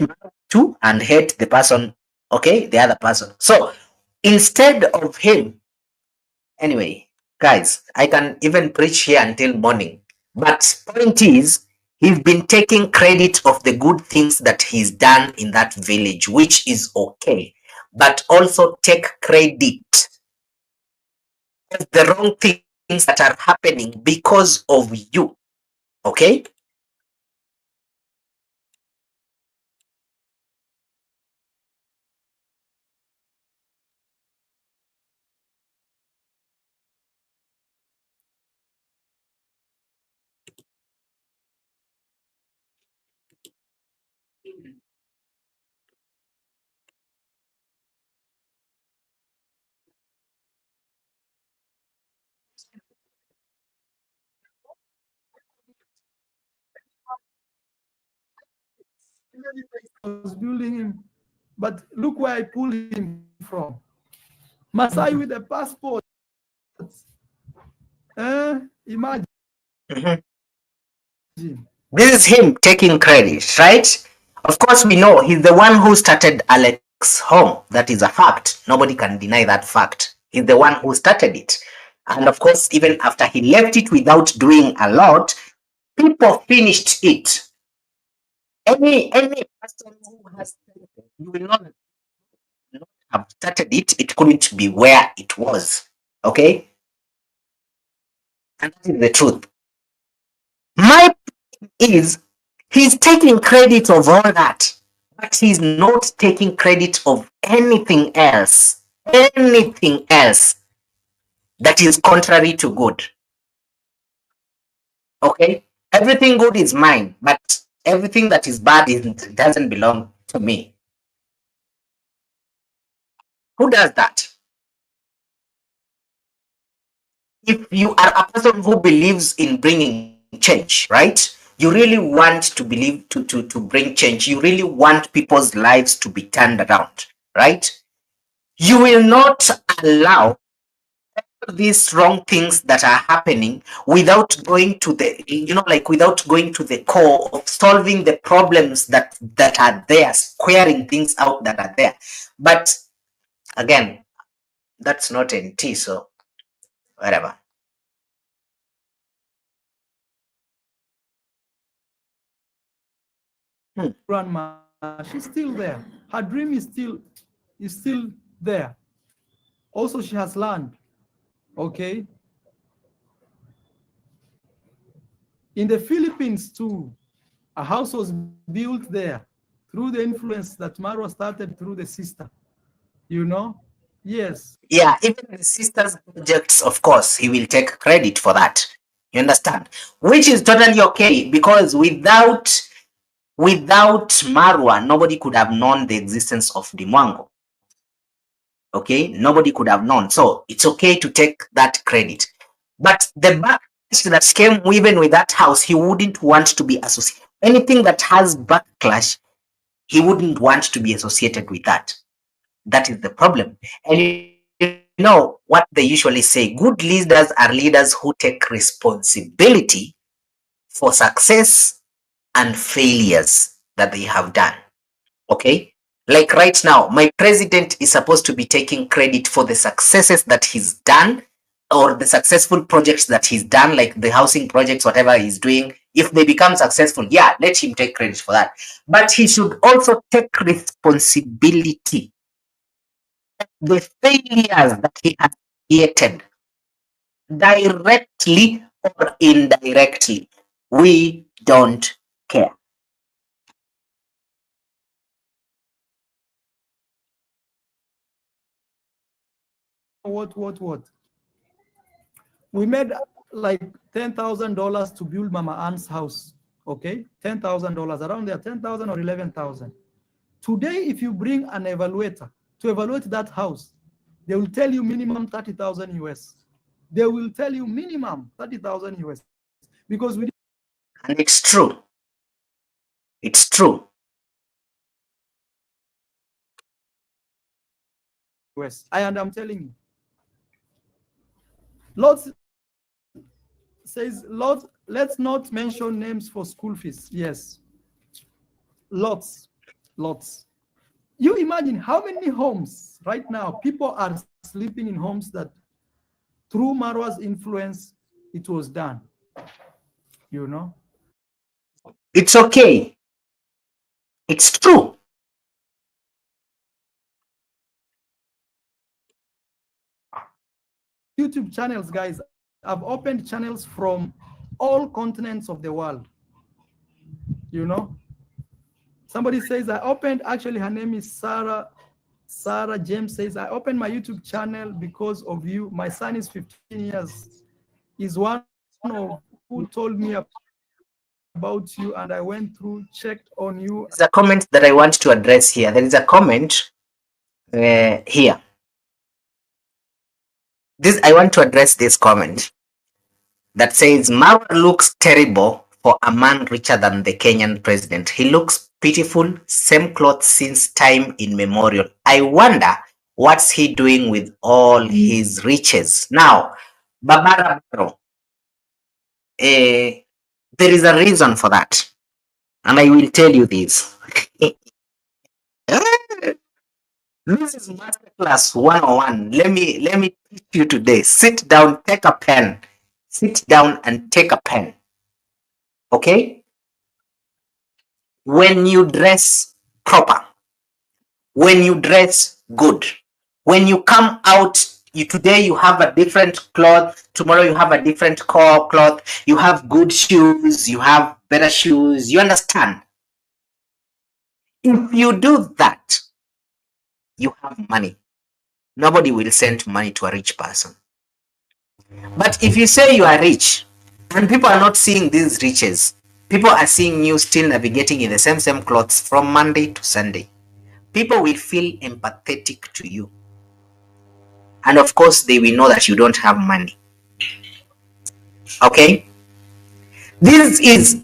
B: too and hate the person, okay, the other person. So instead of him, anyway, guys, I can even preach here until morning. But point is, he's been taking credit of the good things that he's done in that village, which is okay. But also take credit of the wrong things that are happening because of you. Okay?
D: was building him, but look where I pulled him from. Masai with a passport. Imagine.
B: Mhm. This is him taking credit, right? Of course, we know he's the one who started Alex Home. That is a fact. Nobody can deny that fact. He's the one who started it. And of course, even after he left it without doing a lot, people finished it. Any person who has started it, you will not have started it, it couldn't be where it was. Okay? And that is the truth. My is he's taking credit of all that, but he's not taking credit of anything else. Anything else that is contrary to good. Okay? Everything good is mine, but everything that is bad doesn't belong to me. Who does that? If you are a person who believes in bringing change, right? You really want to believe to bring change. You really want people's lives to be turned around, right? You will not allow these wrong things that are happening without going to the, like without going to the core of solving the problems that are there, squaring things out that are there. But again, that's not NT, so whatever.
D: Grandma, she's still there. Her dream is still there. Also, she has land. Okay. In the Philippines too, a house was built there through the influence that Marwa started through the sister. You know? Yes.
B: Yeah, even the sister's projects, of course, he will take credit for that. You understand? Which is totally okay, because without Marwa, nobody could have known the existence of Dimwango. Okay, nobody could have known. So it's okay to take that credit. But the backlash that came even with that house, he wouldn't want to be associated. Anything that has backlash, he wouldn't want to be associated with that. That is the problem. And you know what they usually say, good leaders are leaders who take responsibility for success and failures that they have done. Okay? Like right now, my president is supposed to be taking credit for the successes that he's done, or the successful projects that he's done, like the housing projects, whatever he's doing. If they become successful, yeah, let him take credit for that. But he should also take responsibility. The failures that he has created, directly or indirectly, we don't care.
D: What? We made like $10,000 to build Mama Ann's house. Okay, $10,000 around there, 10,000 or 11,000. Today, if you bring an evaluator to evaluate that house, they will tell you minimum 30,000 US. They will tell you minimum 30,000 US because we
B: And it's true. It's true.
D: US. And I'm telling you, lots says lots. Let's not mention names for school fees. Yes, lots. You imagine how many homes right now people are sleeping in homes that through Marwa's influence it was done. You know.
B: It's okay. It's true.
D: YouTube channels, guys. I've opened channels from all continents of the world. You know, somebody says I opened. Actually, her name is Sarah. Sarah James says I opened my YouTube channel because of you. My son is 15 years. He's one of who told me about you, and I went through, checked on you.
B: There's a comment that I want to address here. There is a comment here. This I want to address this comment that says Marwa looks terrible for a man richer than the Kenyan president. He looks pitiful, same clothes since time immemorial. I wonder what's he doing with all his riches. Now, Babara Baro, there is a reason for that. And I will tell you this. This is Masterclass 101. Let me teach you today. Sit down, take a pen. Sit down and take a pen. Okay? When you dress proper, when you dress good, when you come out, today you have a different cloth, tomorrow you have a different cloth, you have good shoes, you have better shoes, you understand? If you do that, you have money. Nobody will send money to a rich person. But if you say you are rich and people are not seeing these riches, people are seeing you still navigating in the same clothes from Monday to Sunday, people will feel empathetic to you. And of course, they will know that you don't have money. Okay? This is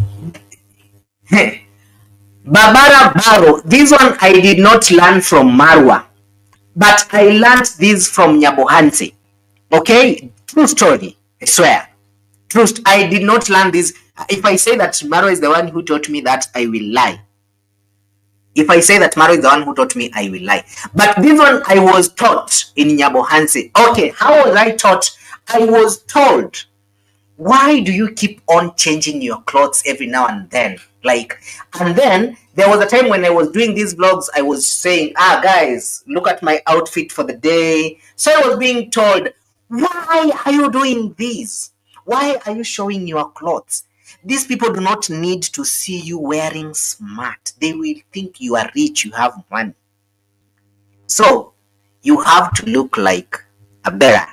B: Babara Baro. This one I did not learn from Marwa, but I learned this from Nyabohanse. Okay? True story, I swear. Trust, I did not learn this. If I say that Marwa is the one who taught me that, I will lie. If I say that Marwa is the one who taught me, I will lie. But this one I was taught in Nyabohanse. Okay, how was I taught? I was told, why do you keep on changing your clothes every now and then? And then there was a time when I was doing these vlogs, I was saying, guys, look at my outfit for the day. So I was being told, why are you doing this? Why are you showing your clothes? These people do not need to see you wearing smart. They will think you are rich, you have money. So you have to look like a beggar.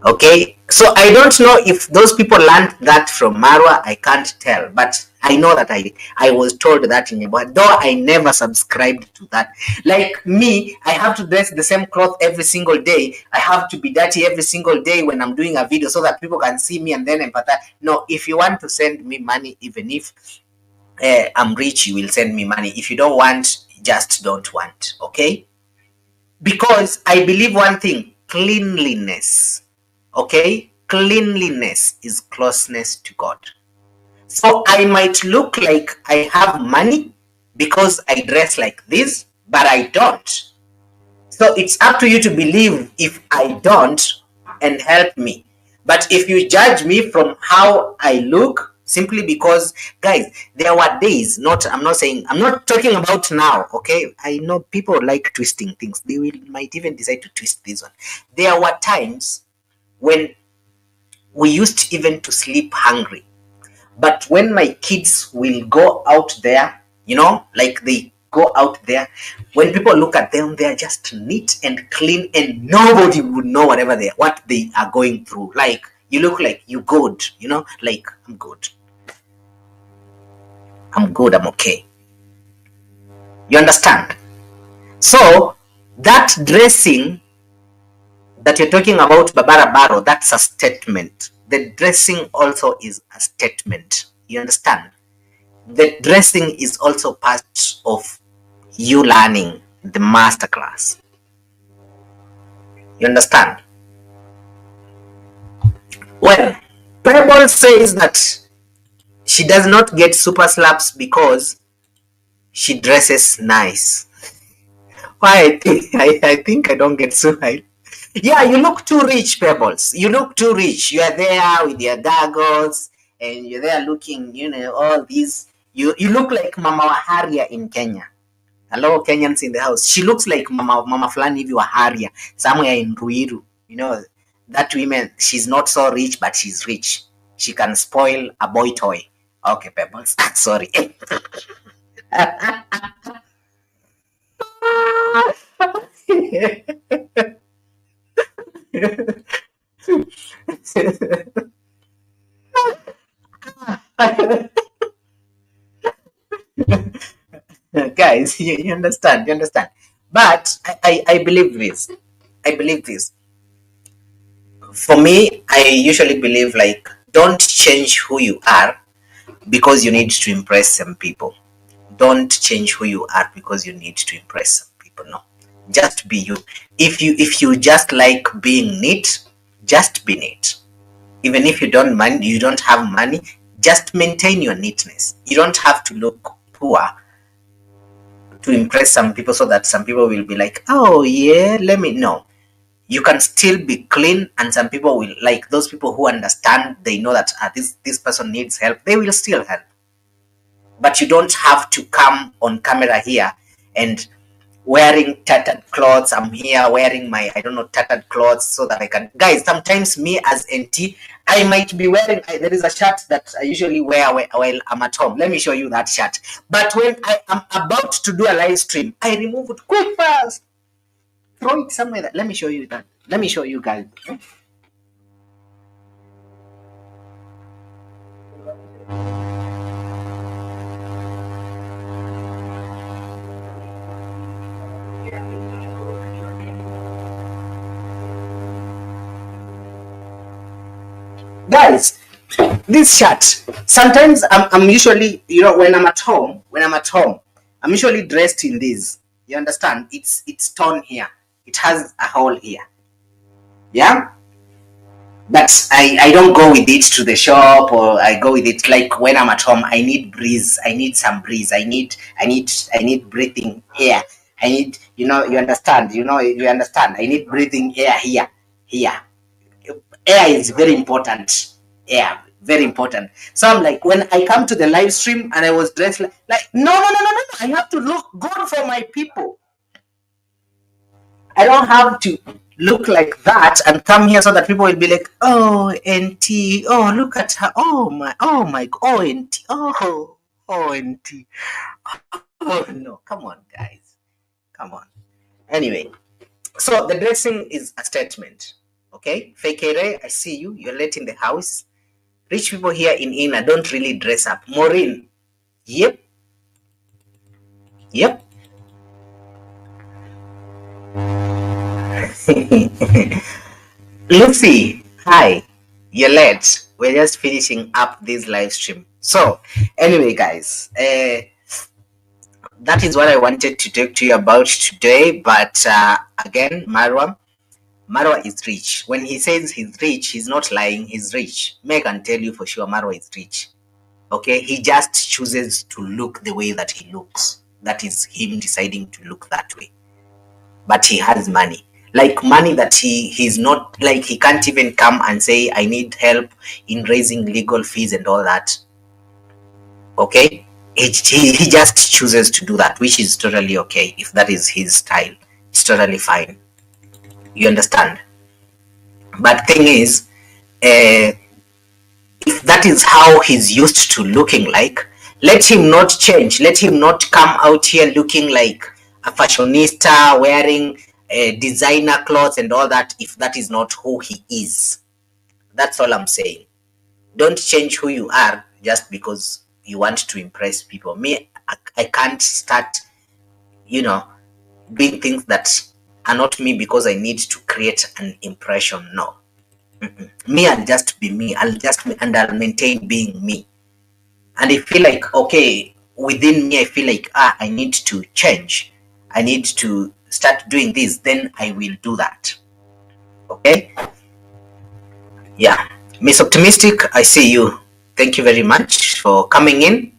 B: Okay, so I don't know if those people learned that from Marwa. I can't tell, but I know that I was told that in Nyabohanse, though I never subscribed to that. Like me, I have to dress the same cloth every single day. I have to be dirty every single day when I'm doing a video so that people can see me and then empathize. No, if you want to send me money, even if I'm rich, you will send me money. If you don't want, just don't want, okay? Because I believe one thing, cleanliness. Okay, cleanliness is closeness to God. So I might look like I have money because I dress like this, but I don't. So it's up to you to believe if I don't and help me. But if you judge me from how I look, simply because, guys, there were days, I'm not talking about now, okay? I know people like twisting things. They might even decide to twist this one. There were times when we used even to sleep hungry. But when my kids will go out there, they go out there, when people look at them, they are just neat and clean and nobody would know what they are going through. Like, you look like you're good, like, I'm good. I'm okay. You understand? So, that dressing that you're talking about, Babara Baro, that's a statement. The dressing also is a statement. You understand? The dressing is also part of you learning the masterclass. You understand? Well, Pebble says that she does not get super slaps because she dresses nice. Why? I think I don't get so high. Yeah, you look too rich, Pebbles. You look too rich. You are there with your goggles and you're there looking, all these. You look like Mama Waharia in Kenya. Hello, Kenyans in the house. She looks like Mama Flani Waharia somewhere in Ruiru. That woman, she's not so rich, but she's rich. She can spoil a boy toy. Okay, Pebbles. Sorry. Guys, you understand, but I believe this. For me, I usually believe, like, don't change who you are because you need to impress some people. Don't change who you are because you need to impress some people. No, just be you. If you just like being neat, just be neat. Even if you don't have money, just maintain your neatness. You don't have to look poor to impress some people so that some people will be like, oh yeah, let me know. You can still be clean, and some people will, like those people who understand, they know that this person needs help, they will still help. But you don't have to come on camera here and wearing tattered clothes. I'm here wearing my, I don't know, tattered clothes so that I can, guys, sometimes me as NT, I might be wearing, there is a shirt that I usually wear while I'm at home. Let me show you that shirt. But when I am about to do a live stream, I remove it quick fast. Throw it somewhere. Let me show you that. Let me show you guys. Guys, this shirt, sometimes I'm usually, when I'm at home, I'm usually dressed in this. You understand? It's torn here. It has a hole here. Yeah? But I don't go with it to the shop, or I go with it like when I'm at home. I need breeze. I need some breeze. I need breathing air. I need, you understand? You understand? I need breathing air here. Air is very important. Air, very important. So I'm like, when I come to the live stream and I was dressed like no. I have to look good for my people. I don't have to look like that and come here so that people will be like, oh, NT, oh, look at her, oh my, oh NT, oh, NT. Oh no, come on, guys, come on. Anyway, so the dressing is a statement. Okay, Fekere, I see you. You're late in the house. Rich people here in Ina don't really dress up. Maureen, yep. Lucy, hi. You're late. We're just finishing up this live stream. So, anyway, guys, that is what I wanted to talk to you about today. But again, Marwa is rich. When he says he's rich, he's not lying. He's rich. Meg can tell you for sure Marwa is rich. Okay, he just chooses to look the way that he looks. That is him deciding to look that way. But he has money. Like money that he's not, like he can't even come and say, I need help in raising legal fees and all that. Okay? He just chooses to do that, which is totally okay. If that is his style, it's totally fine. You understand? But thing is, if that is how he's used to looking like, let him not change. Let him not come out here looking like a fashionista, wearing designer clothes and all that, if that is not who he is. That's all I'm saying. Don't change who you are just because you want to impress people. Me, I can't start, doing things that are not me because I need to create an impression. No. Me, I'll just be me. I'll maintain being me. And I feel like, okay, within me, I feel like, I need to change. I need to start doing this. Then I will do that. Okay? Yeah. Miss Optimistic, I see you. Thank you very much for coming in.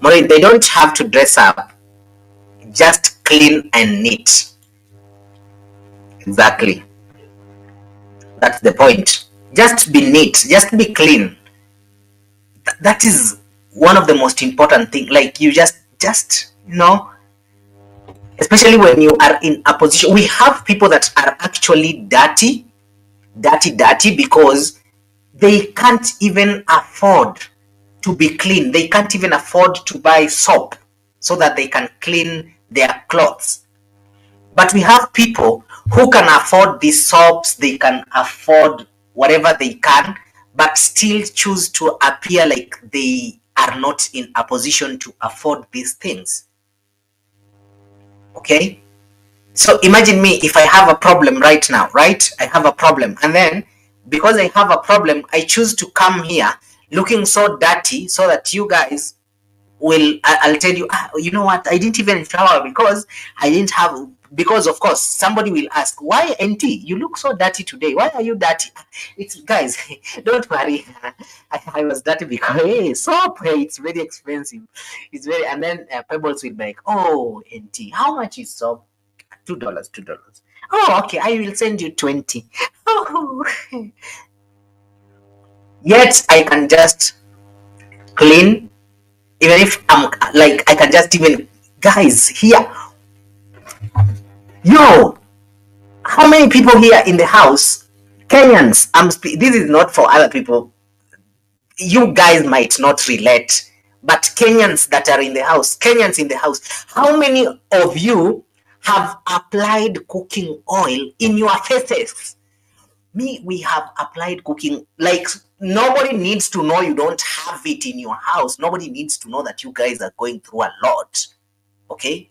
B: Maureen, they don't have to dress up. Just clean and neat. Exactly. That's the point. Just be neat. Just be clean. That is one of the most important things. Like you just especially when you are in a position. We have people that are actually dirty because they can't even afford to be clean. They can't even afford to buy soap so that they can clean their clothes. But we have people who can afford these soaps, they can afford whatever they can, but still choose to appear like they are not in a position to afford these things. Okay? So imagine me, if I have a problem right now, right? I have a problem, and then because I have a problem, I choose to come here looking so dirty so that you guys I'll tell you, you know what, I didn't even shower because I didn't have, because of course somebody will ask, why auntie, you look so dirty today, why are you dirty? It's guys, don't worry, I was dirty because hey, soap, hey, it's very expensive, it's very, and then Pebbles will be like, oh auntie, how much is soap? $2. Oh, okay, I will send you 20. Oh. Yet I can just clean, even if I'm like, I can just even, guys, here, yo, how many people here in the house, Kenyans, this is not for other people, you guys might not relate, but Kenyans that are in the house, Kenyans in the house, how many of you have applied cooking oil in your faces? Me, we have applied cooking, like nobody needs to know you don't have it in your house. Nobody needs to know that you guys are going through a lot. Okay?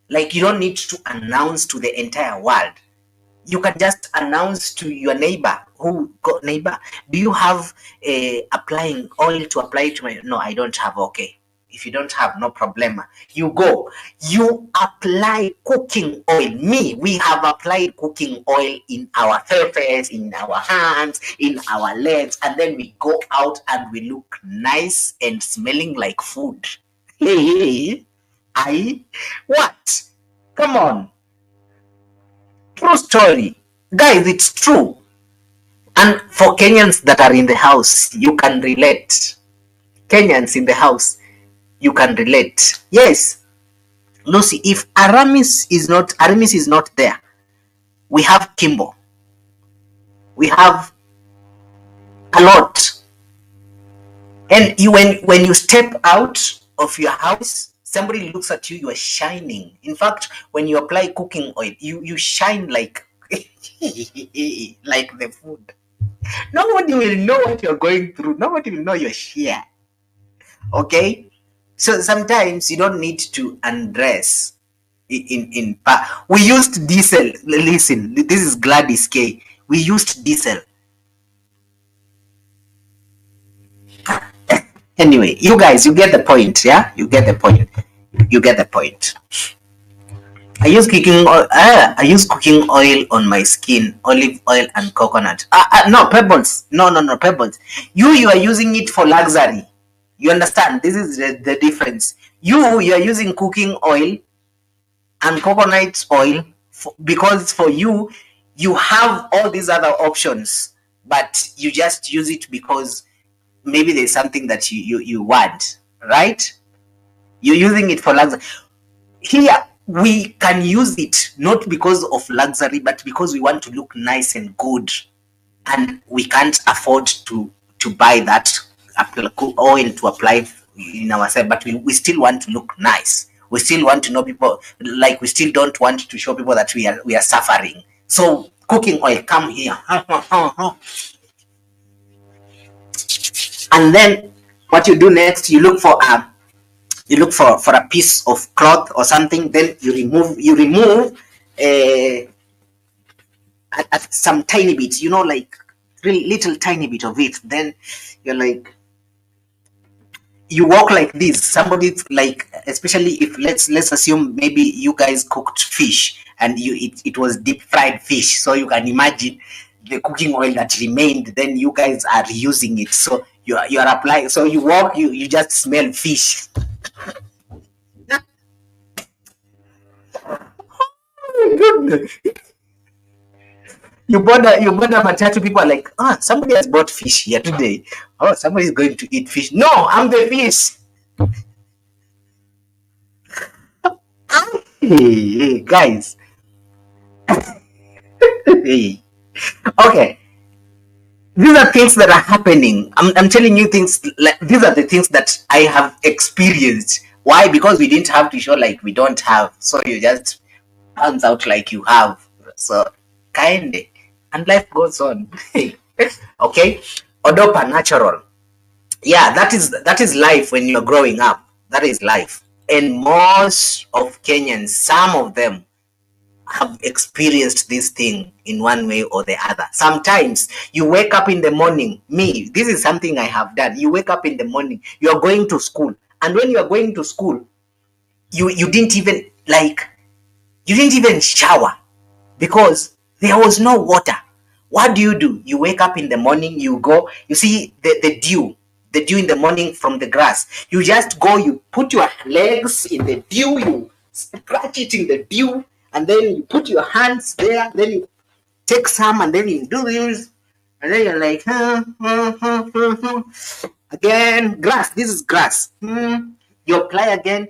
B: Like you don't need to announce to the entire world. You can just announce to your neighbor. Neighbor, do you have applying oil to apply to my? No, I don't have. Okay. If you don't have, no problem. You go. You apply cooking oil. We have applied cooking oil in our faces, in our hands, in our legs, and then we go out and we look nice and smelling like food. Hey, what? Come on. True story. Guys, it's true. And for Kenyans that are in the house, you can relate. Kenyans in the house, you can relate. Yes. Lucy, if Aramis is not there, we have Kimbo. We have a lot. And when you step out of your house, somebody looks at you, you are shining. In fact, when you apply cooking oil, you shine like like the food. Nobody will know what you're going through. Nobody will know you're here. Okay? So sometimes you don't need to undress in we used diesel. Listen, this is Gladys K. We used diesel. Anyway, you guys, you get the point, yeah? You get the point. You get the point. I use cooking oil on my skin, olive oil and coconut. No, Pebbles. No, Pebbles. You are using it for luxury. You understand? This is the difference. You are using cooking oil and coconut oil because for you have all these other options, but you just use it because maybe there's something that you want, right? You're using it for luxury. Here, we can use it not because of luxury, but because we want to look nice and good, and we can't afford to buy that oil to apply in ourselves, but we still want to look nice. We still want to know people, like we still don't want to show people that we are suffering. So cooking oil, come here. And then what you do next, you look for a piece of cloth or something, then you remove some tiny bit, like really little tiny bit of it. Then you're like, you walk like this. Somebody, like, especially if let's assume maybe you guys cooked fish and it was deep fried fish, so you can imagine the cooking oil that remained, then you guys are reusing it. So you are applying, so you walk, you just smell fish. Oh my goodness. You bother matatu, people are like, somebody has bought fish here today. Oh, somebody is going to eat fish. No, I'm the fish. Hey, guys. Hey. Okay. These are things that are happening. I'm telling you things, like these are the things that I have experienced. Why? Because we didn't have to show like we don't have. So you just turns out like you have. So kinda. And life goes on. Okay? Odopa natural. Yeah, that is life when you're growing up. That is life. And most of Kenyans, some of them, have experienced this thing in one way or the other. Sometimes you wake up in the morning. Me, this is something I have done. You wake up in the morning, you are going to school, and when you are going to school, you didn't even shower because there was no water. What do? You wake up in the morning, you go, you see the dew in the morning from the grass. You just go, you put your legs in the dew, you scratch it in the dew, and then you put your hands there, then you take some, and then you do this, and then you're like, again, grass, this is grass. You apply again.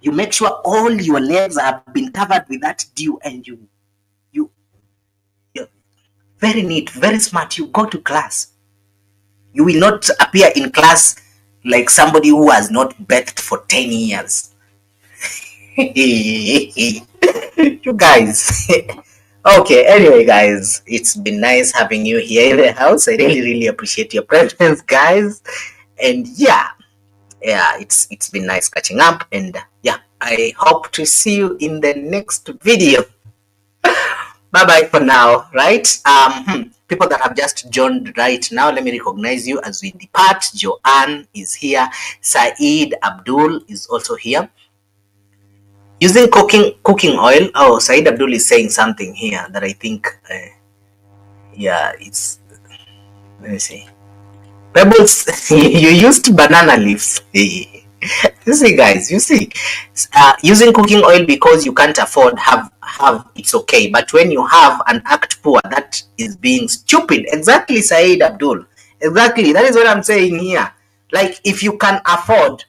B: You make sure all your legs have been covered with that dew, and you're very neat, very smart. You go to class. You will not appear in class like somebody who has not bathed for 10 years. You guys. Okay, anyway, guys, it's been nice having you here in the house. I really appreciate your presence, guys. And yeah, it's been nice catching up. And yeah, I hope to see you in the next video. Bye for now, right? People that have just joined right now, let me recognize you as we depart. Joanne is here. Saeed Abdul is also here. Using cooking oil. Oh, Saeed Abdul is saying something here that I think, it's, let me see. Pebbles, you used banana leaves. You see, guys, using cooking oil because you can't afford have it's okay, but when you have an act poor, that is being stupid. Exactly, Saeed Abdul. Exactly, that is what I'm saying here. Like, if you can afford,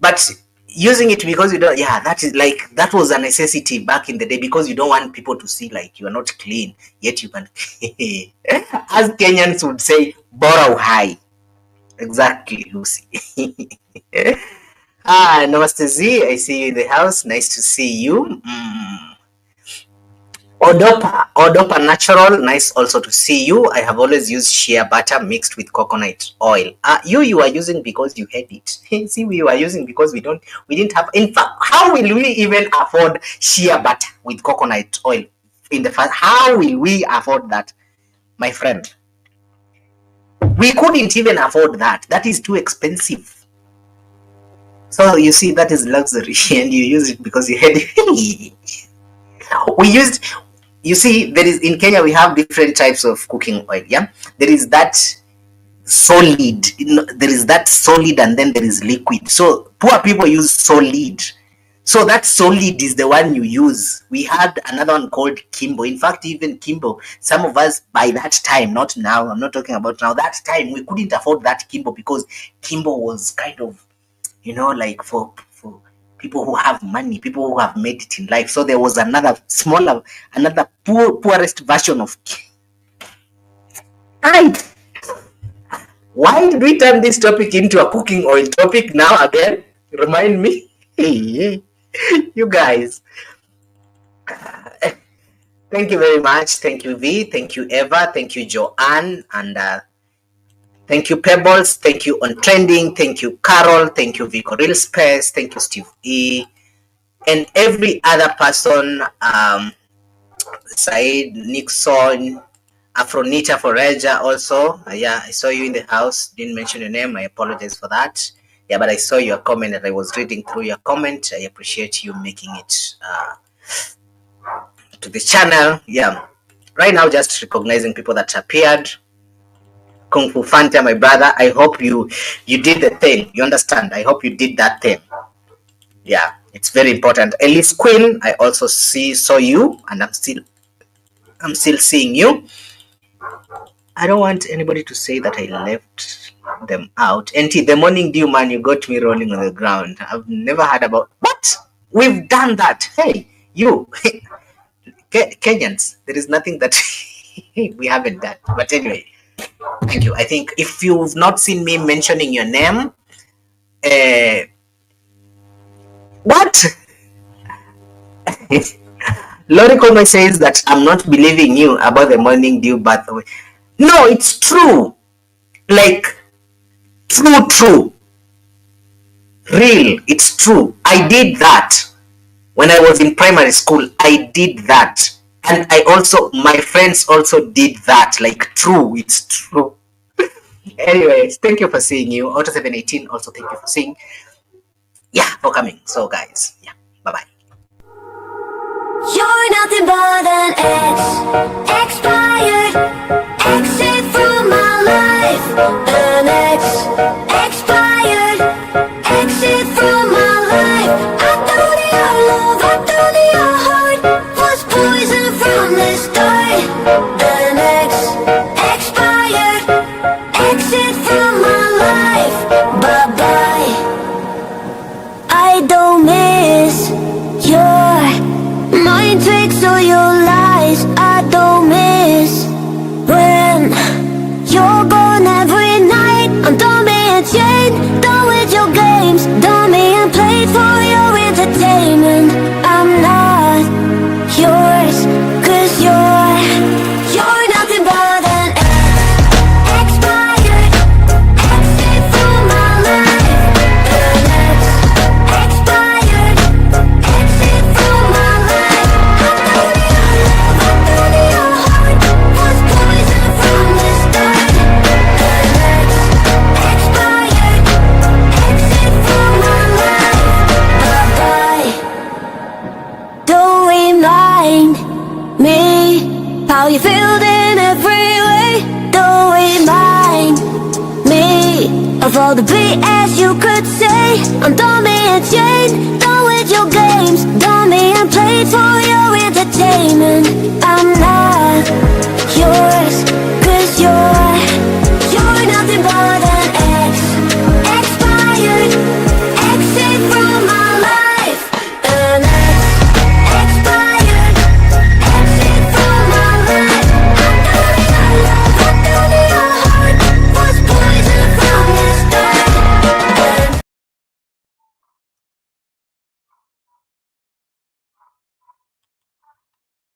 B: but using it because you don't, that is like, that was a necessity back in the day because you don't want people to see like you are not clean, yet you can, as Kenyans would say, borrow high. Exactly, Lucy. Namaste Z, I see you in the house. Nice to see you. Odopa Natural, nice also to see you. I have always used shea butter mixed with coconut oil. You are using because you had it. See, we were using because we didn't have. In fact, how will we even afford shea butter with coconut oil in the first? How will we afford that, my friend? We couldn't even afford that. That is too expensive. So you see, that is luxury, and you use it because you had it. You see, there is, in Kenya we have different types of cooking oil. Yeah, there is that solid, and then there is liquid. So poor people use solid. So that solid is the one you use. We had another one called Kimbo. In fact, even Kimbo, some of us by that time, not now, I'm not talking about now, that time we couldn't afford that Kimbo because Kimbo was kind of, like for people who have money, people who have made it in life. So there was another poorest version of. Why did we turn this topic into a cooking oil topic now again? Remind me. You guys. Thank you very much. Thank you, V. Thank you, Eva. Thank you, Joanne. And thank you, Pebbles. Thank you, Otrending. Thank you, Carol. Thank you, Vico Real Space. Thank you, Steve E. And every other person, Said, Nixon, Afronita Forager also. I saw you in the house. Didn't mention your name. I apologize for that. Yeah, but I saw your comment and I was reading through your comment. I appreciate you making it to the channel. Yeah. Right now, just recognizing people that appeared. Kung Fu Fanta, my brother, I hope you did the thing. You understand? I hope you did that thing. Yeah, it's very important. Elise Queen, I also saw you, and I'm still seeing you. I don't want anybody to say that I left them out. NT, the morning dew, man, you got me rolling on the ground. I've never heard about. What? We've done that. Hey, you Kenyans, there is nothing that we haven't done. But anyway, thank you. I think if you've not seen me mentioning your name, what? Lori Kome says that I'm not believing you about the morning dew bath. No, it's true. Like, true. Real, it's true. I did that. When I was in primary school, I did that. And my friends also did that. Like, true, it's true. Anyways, thank you for seeing you. Auto 718 also thank you for seeing. Yeah, for coming. So guys, yeah, bye-bye.
A: You're nothing but an expired exit from my life. An expired exit from my life. I thought your love, I thought your heart was poison from the start. An expired exit from my life. Bye-bye. I don't miss your mind tricks or your lies. I don't miss when you're gone every night. I'm done being chained, done with your games, done being played for your entertainment. I'm not yours, 'cause you're nothing but an expired exit from my life. An expired exit from my life. I thought your heart was poison from the start. An expired exit from my life. Bye-bye. Don't remind me how you felt in every way. Don't remind me of all the BS